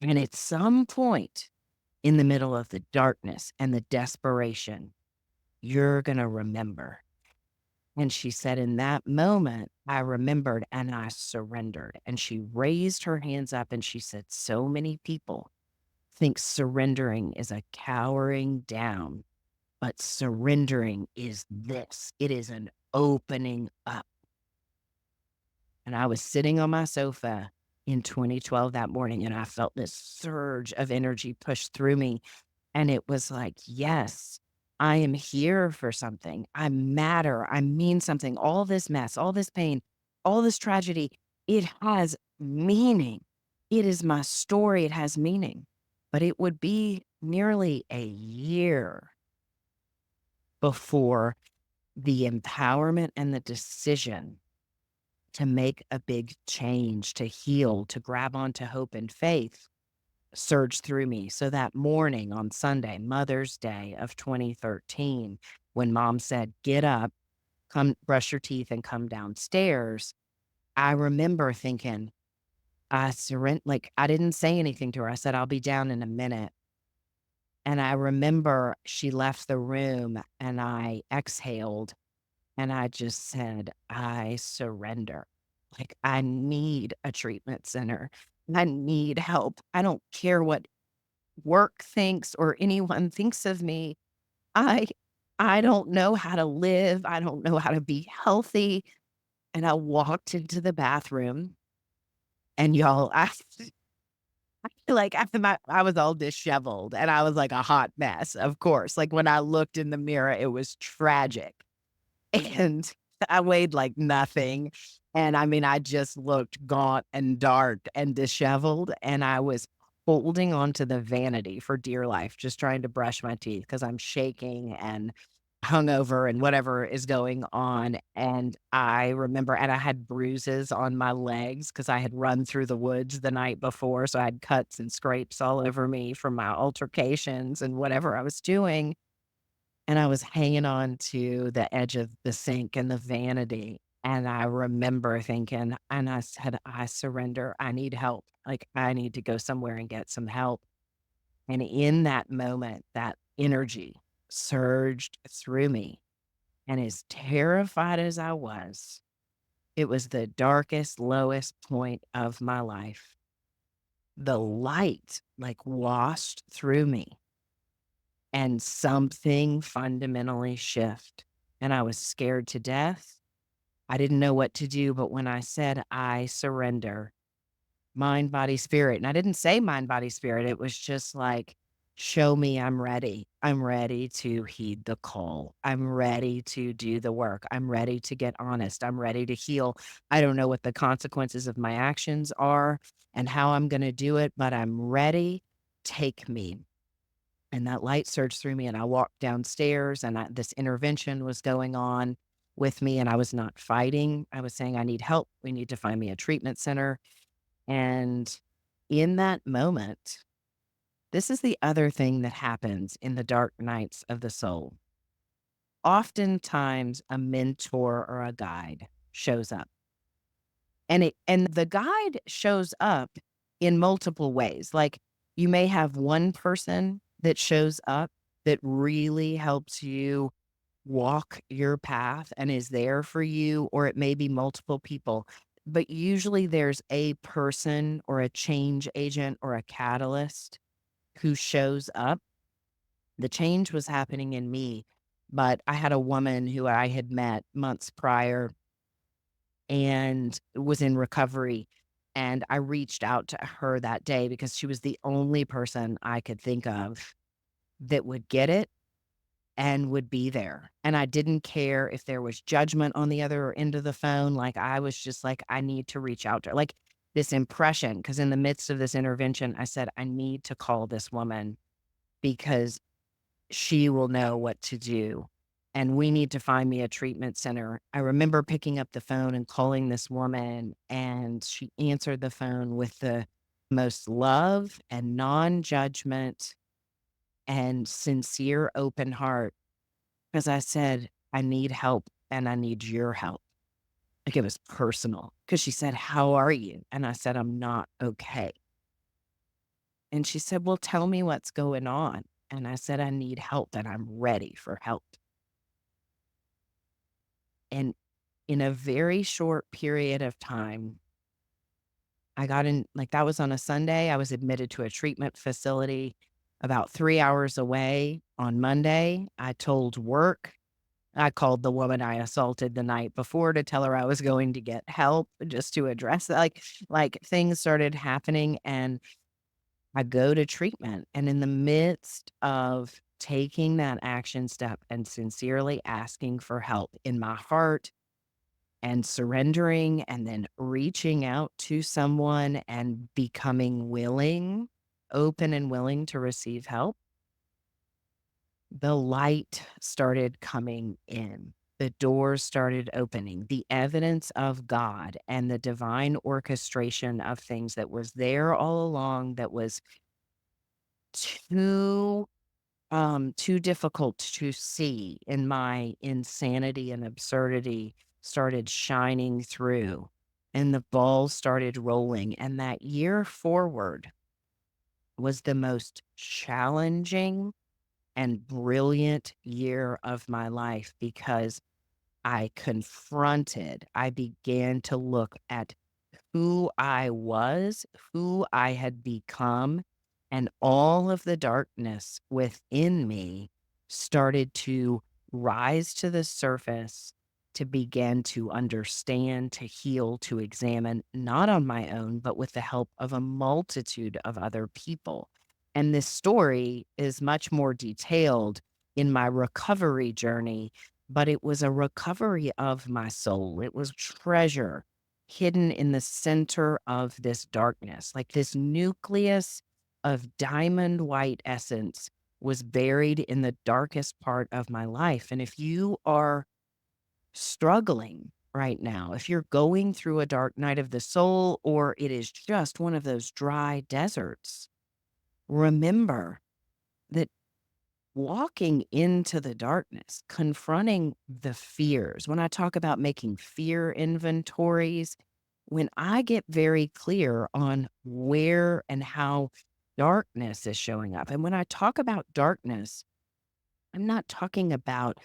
And at some point in the middle of the darkness and the desperation, you're going to remember. And she said, in that moment, I remembered and I surrendered. And she raised her hands up and she said, so many people think surrendering is a cowering down, but surrendering is this. It is an opening up. And I was sitting on my sofa in 2012 that morning and I felt this surge of energy push through me. And it was like, yes, I am here for something. I matter. I mean something. All this mess, all this pain, all this tragedy, it has meaning. It is my story. It has meaning. But it would be nearly a year before the empowerment and the decision to make a big change, to heal, to grab onto hope and faith surged through me. So that morning on Sunday, Mother's Day of 2013, when mom said, get up, come brush your teeth and come downstairs, I remember thinking, I surrender. Like, I didn't say anything to her. I said, I'll be down in a minute. And I remember she left the room and I exhaled and I just said, I surrender. Like, I need a treatment center. I need help. I don't care what work thinks or anyone thinks of me. I I don't know how to live. I don't know how to be healthy. And I walked into the bathroom and y'all, I feel like after I was all disheveled and I was like a hot mess, of course. Like when I looked in the mirror, it was tragic. And I weighed like nothing. And I mean, I just looked gaunt and dark and disheveled. And I was holding on to the vanity for dear life, just trying to brush my teeth because I'm shaking and hungover and whatever is going on. And I remember, and I had bruises on my legs because I had run through the woods the night before. So I had cuts and scrapes all over me from my altercations and whatever I was doing. And I was hanging on to the edge of the sink and the vanity. And I remember thinking, and I said, I surrender. I need help. Like, I need to go somewhere and get some help. And in that moment, that energy surged through me. And as terrified as I was, it was the darkest, lowest point of my life. The light like washed through me and something fundamentally shift. And I was scared to death. I didn't know what to do. But when I said, I surrender, mind, body, spirit. And I didn't say mind, body, spirit. It was just like, show me I'm ready. I'm ready to heed the call. I'm ready to do the work. I'm ready to get honest. I'm ready to heal. I don't know what the consequences of my actions are and how I'm going to do it, but I'm ready. Take me. And that light surged through me, and I walked downstairs, and this intervention was going on with me, and I was not fighting. I was saying, I need help. We need to find me a treatment center. And in that moment, this is the other thing that happens in the dark nights of the soul. Oftentimes, a mentor or a guide shows up, and the guide shows up in multiple ways. Like, you may have one person that shows up that really helps you walk your path and is there for you, or it may be multiple people. But usually there's a person or a change agent or a catalyst who shows up. The change was happening in me, but I had a woman who I had met months prior and was in recovery. And I reached out to her that day because she was the only person I could think of that would get it and would be there. And I didn't care if there was judgment on the other end of the phone. Like, I was just like, I need to reach out to her. Like, this impression, because in the midst of this intervention, I said, I need to call this woman because she will know what to do. And we need to find me a treatment center. I remember picking up the phone and calling this woman, and she answered the phone with the most love and non judgment and sincere open heart. 'Cause I said, "I need help and I need your help." Like, it was personal. Cause she said, "How are you?" And I said, "I'm not okay." And she said, "Well, tell me what's going on." And I said, "I need help and I'm ready for help." And in a very short period of time, I got in, like, that was on a Sunday. I was admitted to a treatment facility about 3 hours away on Monday. I told work. I called the woman I assaulted the night before to tell her I was going to get help just to address that. Like, things started happening, and I go to treatment. And in the midst of taking that action step and sincerely asking for help in my heart and surrendering and then reaching out to someone and becoming willing, open and willing to receive help, the light started coming in. The doors started opening. The evidence of God and the divine orchestration of things that was there all along, that was too too difficult to see in my insanity and absurdity, started shining through, and the ball started rolling. And that year forward was the most challenging and brilliant year of my life, because I began to look at who I was, who I had become, and all of the darkness within me started to rise to the surface, to begin to understand, to heal, to examine, not on my own, but with the help of a multitude of other people. And this story is much more detailed in my recovery journey, but it was a recovery of my soul. It was treasure hidden in the center of this darkness. Like, this nucleus of diamond white essence was buried in the darkest part of my life. And if you are struggling right now, if you're going through a dark night of the soul, or it is just one of those dry deserts, remember that walking into the darkness, confronting the fears. When I talk about making fear inventories, when I get very clear on where and how darkness is showing up. And when I talk about darkness, I'm not talking about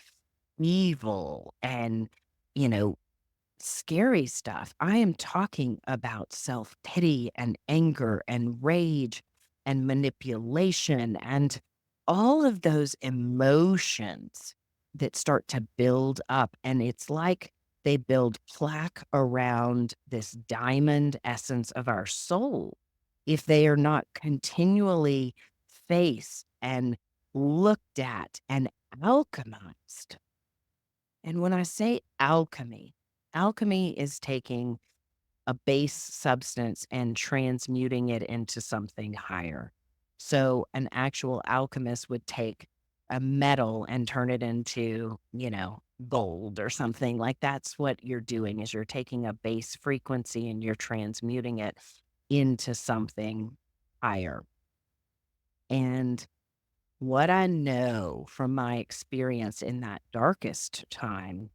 evil and, you know, scary stuff. I am talking about self pity and anger and rage and manipulation and all of those emotions that start to build up. And it's like they build plaque around this diamond essence of our soul if they are not continually faced and looked at and alchemized. And when I say alchemy, alchemy is taking a base substance and transmuting it into something higher. So an actual alchemist would take a metal and turn it into, gold or something. Like that's what you're doing is you're taking a base frequency and you're transmuting it into something higher. And what I know from my experience in that darkest time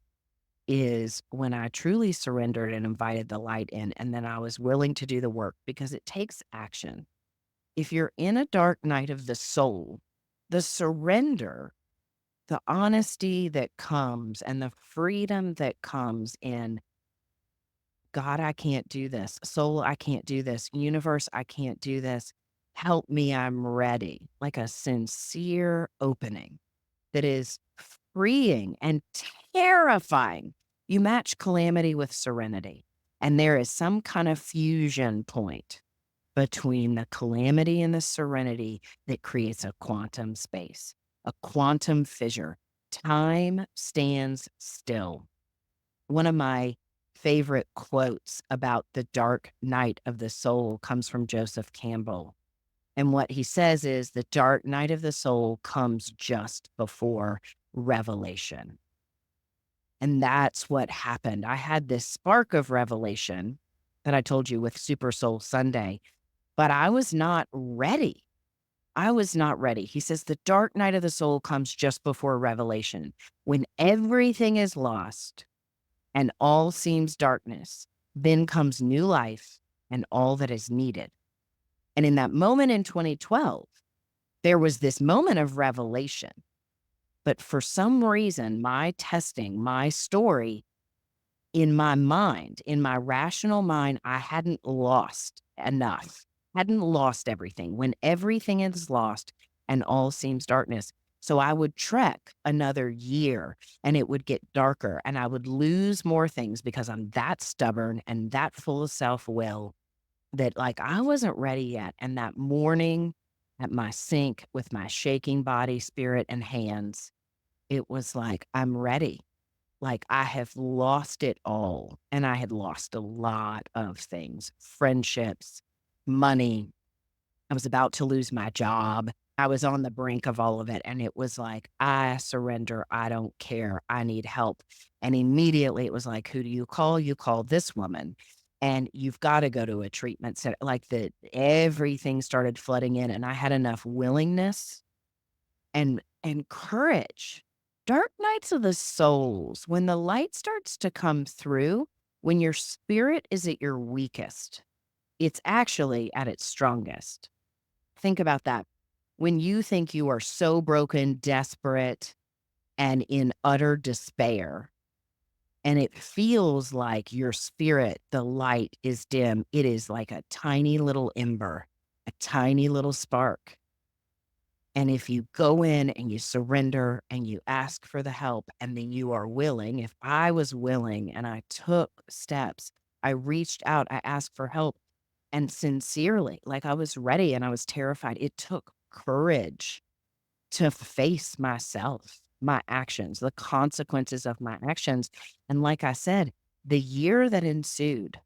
is when I truly surrendered and invited the light in, and then I was willing to do the work because it takes action. If you're in a dark night of the soul, the surrender, the honesty that comes, and the freedom that comes in God, I can't do this. Soul, I can't do this. Universe, I can't do this. Help me, I'm ready. Like a sincere opening that is freeing and terrifying. You match calamity with serenity, and there is some kind of fusion point between the calamity and the serenity that creates a quantum space, a quantum fissure. Time stands still. One of my favorite quotes about the dark night of the soul comes from Joseph Campbell. And what he says is the dark night of the soul comes just before revelation. And that's what happened. I had this spark of revelation that I told you with Super Soul Sunday, but I was not ready. I was not ready. He says the dark night of the soul comes just before revelation, when everything is lost and all seems darkness. Then comes new life and all that is needed. And in that moment in 2012, there was this moment of revelation. But for some reason, my testing, my story in my mind, in my rational mind, I hadn't lost enough, hadn't lost everything. When everything is lost and all seems darkness. So I would trek another year and it would get darker and I would lose more things because I'm that stubborn and that full of self-will that like I wasn't ready yet. And that morning at my sink with my shaking body, spirit, and hands, it was like, I'm ready. Like I have lost it all. And I had lost a lot of things, friendships, money. I was about to lose my job. I was on the brink of all of it. And it was like, I surrender. I don't care. I need help. And immediately it was like, who do you call? You call this woman. And you've got to go to a treatment center. Like that everything started flooding in. And I had enough willingness and courage. Dark nights of the souls, when the light starts to come through, when your spirit is at your weakest, it's actually at its strongest. Think about that. When you think you are so broken, desperate, and in utter despair, and it feels like your spirit, the light is dim, it is like a tiny little ember, a tiny little spark. And if you go in and you surrender and you ask for the help, and then you are willing, if I was willing and I took steps, I reached out, I asked for help and sincerely, like I was ready and I was terrified. It took courage to face myself, my actions, the consequences of my actions. And like I said, the year that ensued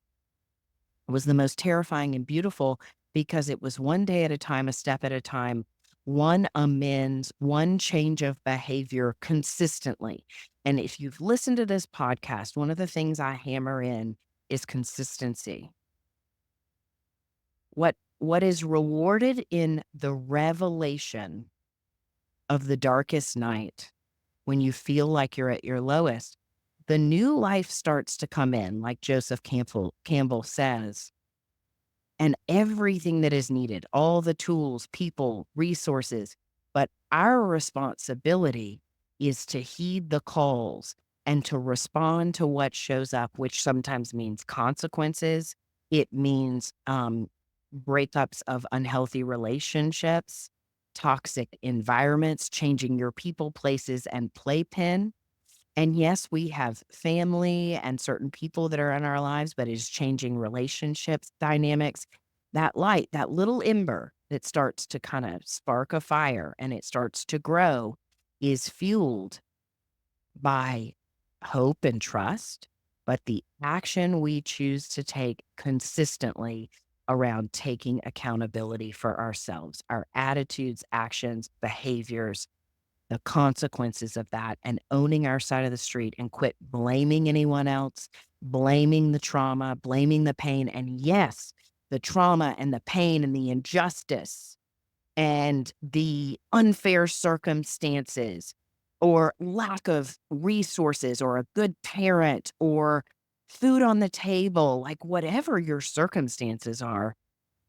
was the most terrifying and beautiful because it was one day at a time, a step at a time, one amends, one change of behavior consistently. And if you've listened to this podcast, one of the things I hammer in is consistency. What is rewarded in the revelation of the darkest night, when you feel like you're at your lowest, the new life starts to come in, like Joseph Campbell says, and everything that is needed, all the tools, people, resources. But our responsibility is to heed the calls and to respond to what shows up, which sometimes means consequences. It means breakups of unhealthy relationships, toxic environments, changing your people, places, and playpen. And yes, we have family and certain people that are in our lives, but it's changing relationships, dynamics. That light, that little ember that starts to kind of spark a fire and it starts to grow is fueled by hope and trust. But the action we choose to take consistently around taking accountability for ourselves, our attitudes, actions, behaviors, the consequences of that, and owning our side of the street and quit blaming anyone else, blaming the trauma, blaming the pain. And yes, the trauma and the pain and the injustice and the unfair circumstances or lack of resources or a good parent or food on the table, like whatever your circumstances are,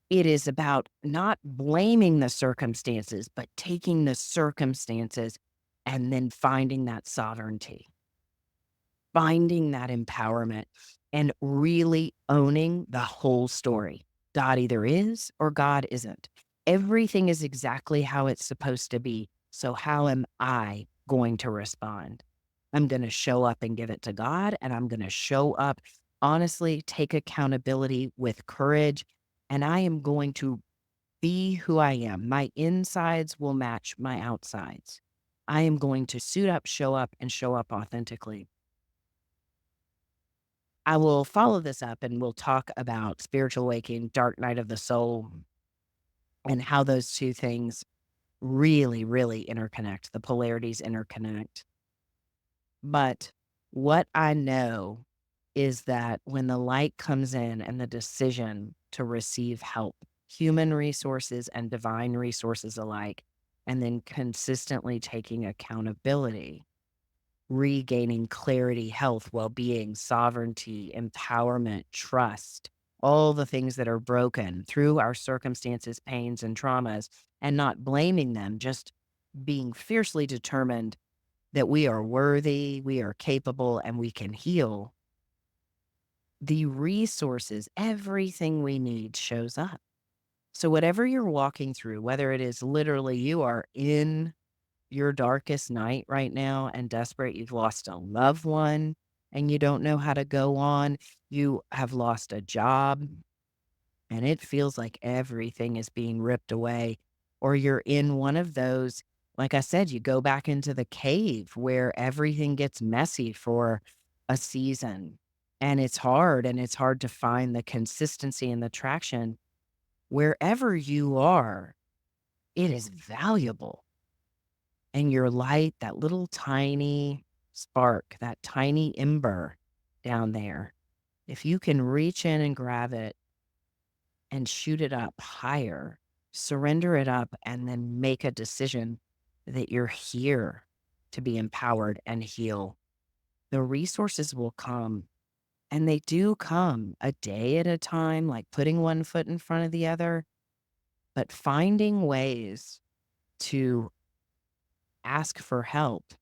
it is about not blaming the circumstances, but taking the circumstances and then finding that sovereignty, finding that empowerment, and really owning the whole story. God either is or God isn't. Everything is exactly how it's supposed to be. So, how am I going to respond? I'm going to show up and give it to God, and I'm going to show up honestly, take accountability with courage, and I am going to be who I am. My insides will match my outsides. I am going to suit up, and show up authentically. I will follow this up and we'll talk about spiritual awakening, dark night of the soul, and how those two things really, really interconnect. The polarities interconnect. But what I know is that when the light comes in and the decision to receive help, human resources and divine resources alike, and then consistently taking accountability, regaining clarity, health, well being, sovereignty, empowerment, trust, all the things that are broken through our circumstances, pains, and traumas, and not blaming them, just being fiercely determined that we are worthy, we are capable, and we can heal. The resources, everything we need shows up. So, whatever you're walking through, whether it is literally you are in your darkest night right now and desperate, you've lost a loved one and you don't know how to go on, you have lost a job and it feels like everything is being ripped away, or you're in one of those, like I said, you go back into the cave where everything gets messy for a season and it's hard to find the consistency and the traction. Wherever you are, it is valuable. And your light, that little tiny spark, that tiny ember down there, if you can reach in and grab it and shoot it up higher, surrender it up, and then make a decision that you're here to be empowered and heal, the resources will come. And they do come a day at a time, like putting one foot in front of the other, but finding ways to ask for help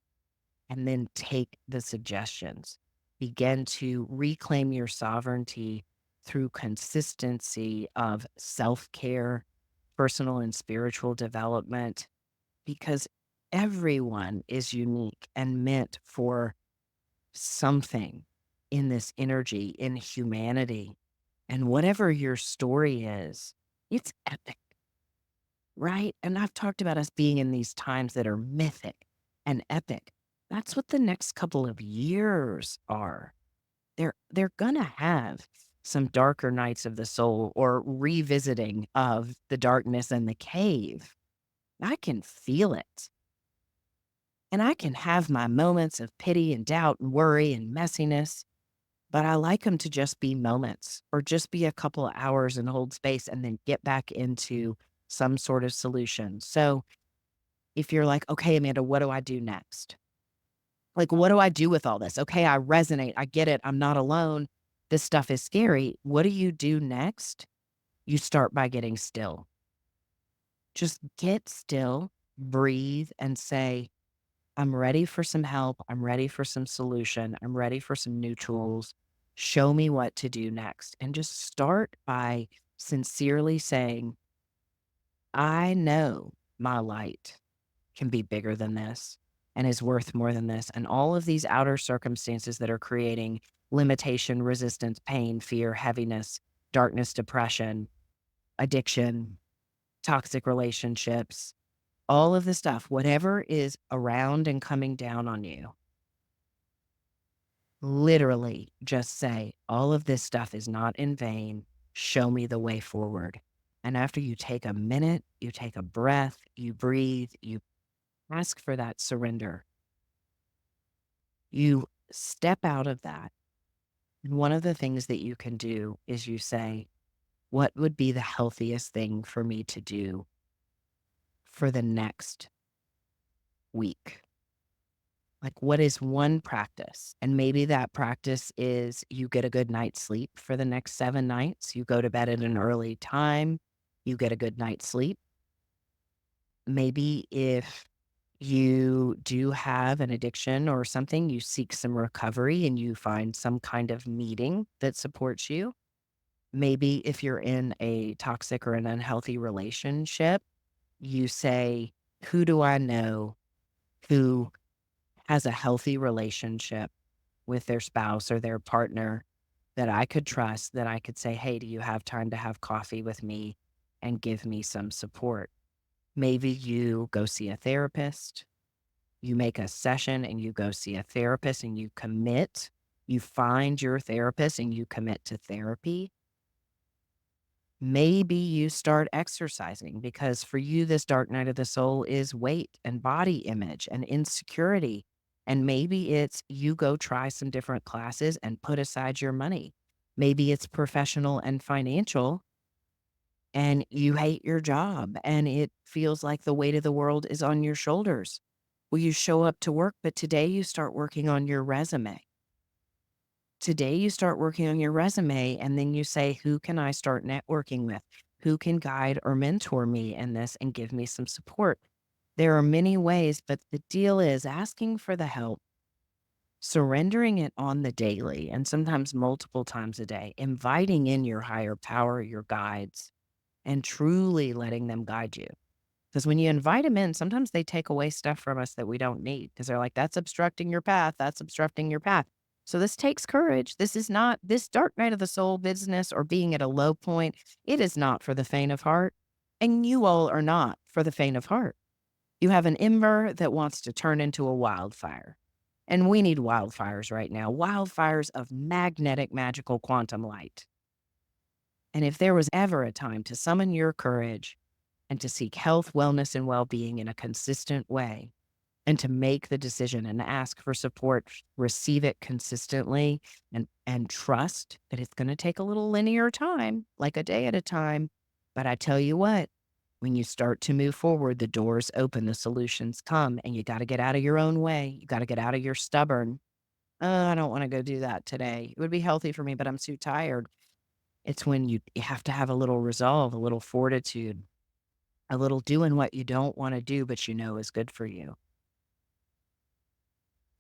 and then take the suggestions. Begin to reclaim your sovereignty through consistency of self care, personal and spiritual development, because everyone is unique and meant for something in this energy, in humanity. And whatever your story is, it's epic, right? And I've talked about us being in these times that are mythic and epic. That's what the next couple of years are. They're gonna have some darker nights of the soul or revisiting of the darkness and the cave. I can feel it. And I can have my moments of pity and doubt and worry and messiness, but I like them to just be moments or just be a couple of hours and hold space and then get back into some sort of solution. So If you're like, okay, Amanda, what do I do next? Like, what do I do with all this? Okay, I resonate. I get it. I'm not alone. This stuff is scary. What do you do next? You start by getting still. Just get still, breathe, and say, I'm ready for some help. I'm ready for some solution. I'm ready for some new tools. Show me what to do next. And just start by sincerely saying, I know my light can be bigger than this and is worth more than this. And all of these outer circumstances that are creating limitation, resistance, pain, fear, heaviness, darkness, depression, addiction, toxic relationships, all of the stuff, whatever is around and coming down on you, literally just say, all of this stuff is not in vain. Show me the way forward. And after you take a minute, you take a breath, you breathe, you ask for that surrender. You step out of that. And one of the things that you can do is you say, what would be the healthiest thing for me to do for the next week? Like, what is one practice? And maybe that practice is you get a good night's sleep for the next 7 nights. You go to bed at an early time, you get a good night's sleep. Maybe if you do have an addiction or something, you seek some recovery and you find some kind of meeting that supports you. Maybe if you're in a toxic or an unhealthy relationship, you say, who do I know who has a healthy relationship with their spouse or their partner that I could trust, that I could say, hey, do you have time to have coffee with me and give me some support? Maybe you go see a therapist. You make a session and you go see a therapist and you commit. You find your therapist and you commit to therapy. Maybe you start exercising because for you, this dark night of the soul is weight and body image and insecurity. And maybe it's you go try some different classes and put aside your money. Maybe it's professional and financial and you hate your job and it feels like the weight of the world is on your shoulders. Well, you show up to work, but today you start working on your resume. Today you start working on your resume and then you say, who can I start networking with? Who can guide or mentor me in this and give me some support? There are many ways, but the deal is asking for the help, surrendering it on the daily and sometimes multiple times a day, inviting in your higher power, your guides, and truly letting them guide you. Because when you invite them in, sometimes they take away stuff from us that we don't need because they're like, that's obstructing your path. That's obstructing your path. So this takes courage. This is not this dark night of the soul business or being at a low point. It is not for the faint of heart. And you all are not for the faint of heart. You have an ember that wants to turn into a wildfire. And we need wildfires right now, wildfires of magnetic, magical quantum light. And if there was ever a time to summon your courage and to seek health, wellness, and well being in a consistent way, and to make the decision and ask for support, receive it consistently, and trust that it's going to take a little linear time, like a day at a time. But I tell you what, when you start to move forward, the doors open, the solutions come, and you got to get out of your own way. You got to get out of your stubborn. Oh, I don't want to go do that today. It would be healthy for me, but I'm too tired. It's when you have to have a little resolve, a little fortitude, a little doing what you don't want to do, but you know is good for you.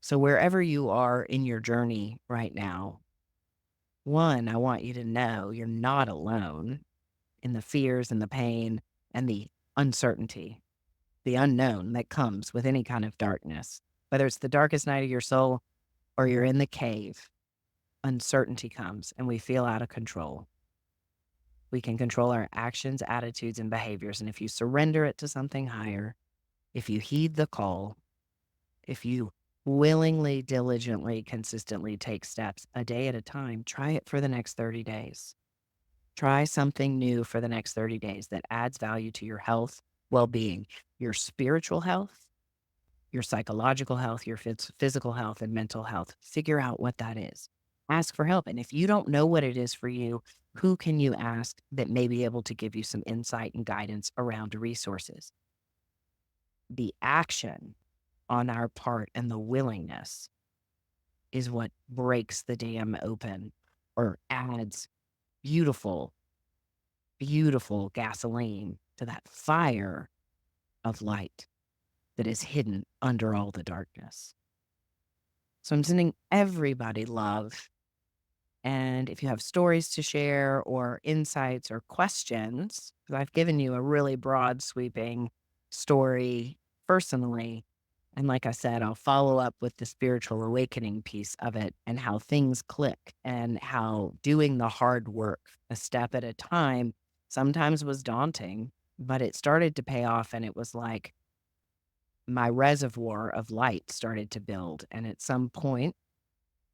So wherever you are in your journey right now, one, I want you to know you're not alone in the fears and the pain and the uncertainty, the unknown that comes with any kind of darkness. Whether it's the darkest night of your soul or you're in the cave, uncertainty comes and we feel out of control. We can control our actions, attitudes, and behaviors. And if you surrender it to something higher, if you heed the call, if you willingly, diligently, consistently take steps a day at a time, try it for the next 30 days. Try something new for the next 30 days that adds value to your health, well being, your spiritual health, your psychological health, your physical health, and mental health. Figure out what that is. Ask for help. And if you don't know what it is for you, who can you ask that may be able to give you some insight and guidance around resources? the action on our part and the willingness is what breaks the dam open or adds beautiful, beautiful gasoline to that fire of light that is hidden under all the darkness. So I'm sending everybody love. And if you have stories to share or insights or questions, because I've given you a really broad, sweeping story personally. And like I said, I'll follow up with the spiritual awakening piece of it and how things click and how doing the hard work a step at a time sometimes was daunting, but it started to pay off. And it was like my reservoir of light started to build. And at some point,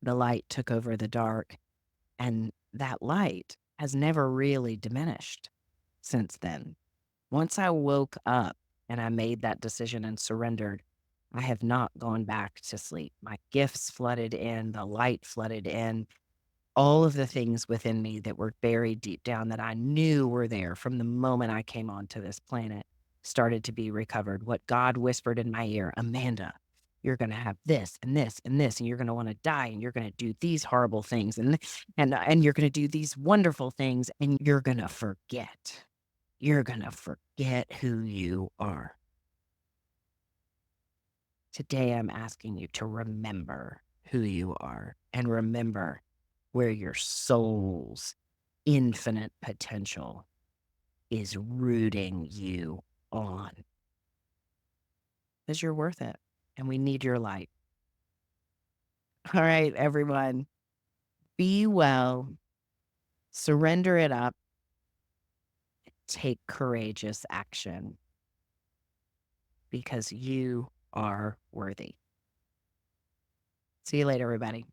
the light took over the dark, and that light has never really diminished since then. Once I woke up and I made that decision and surrendered, I have not gone back to sleep. My gifts flooded in, the light flooded in, all of the things within me that were buried deep down that I knew were there from the moment I came onto this planet started to be recovered. What God whispered in my ear, Amanda, you're going to have this and this and this, and you're going to want to die, and you're going to do these horrible things, and you're going to do these wonderful things, and you're going to forget. You're going to forget who you are. Today, I'm asking you to remember who you are and remember where your soul's infinite potential is rooting you on. Because you're worth it, and we need your light. All right, everyone, be well, surrender it up, take courageous action because you are worthy. See you later, everybody.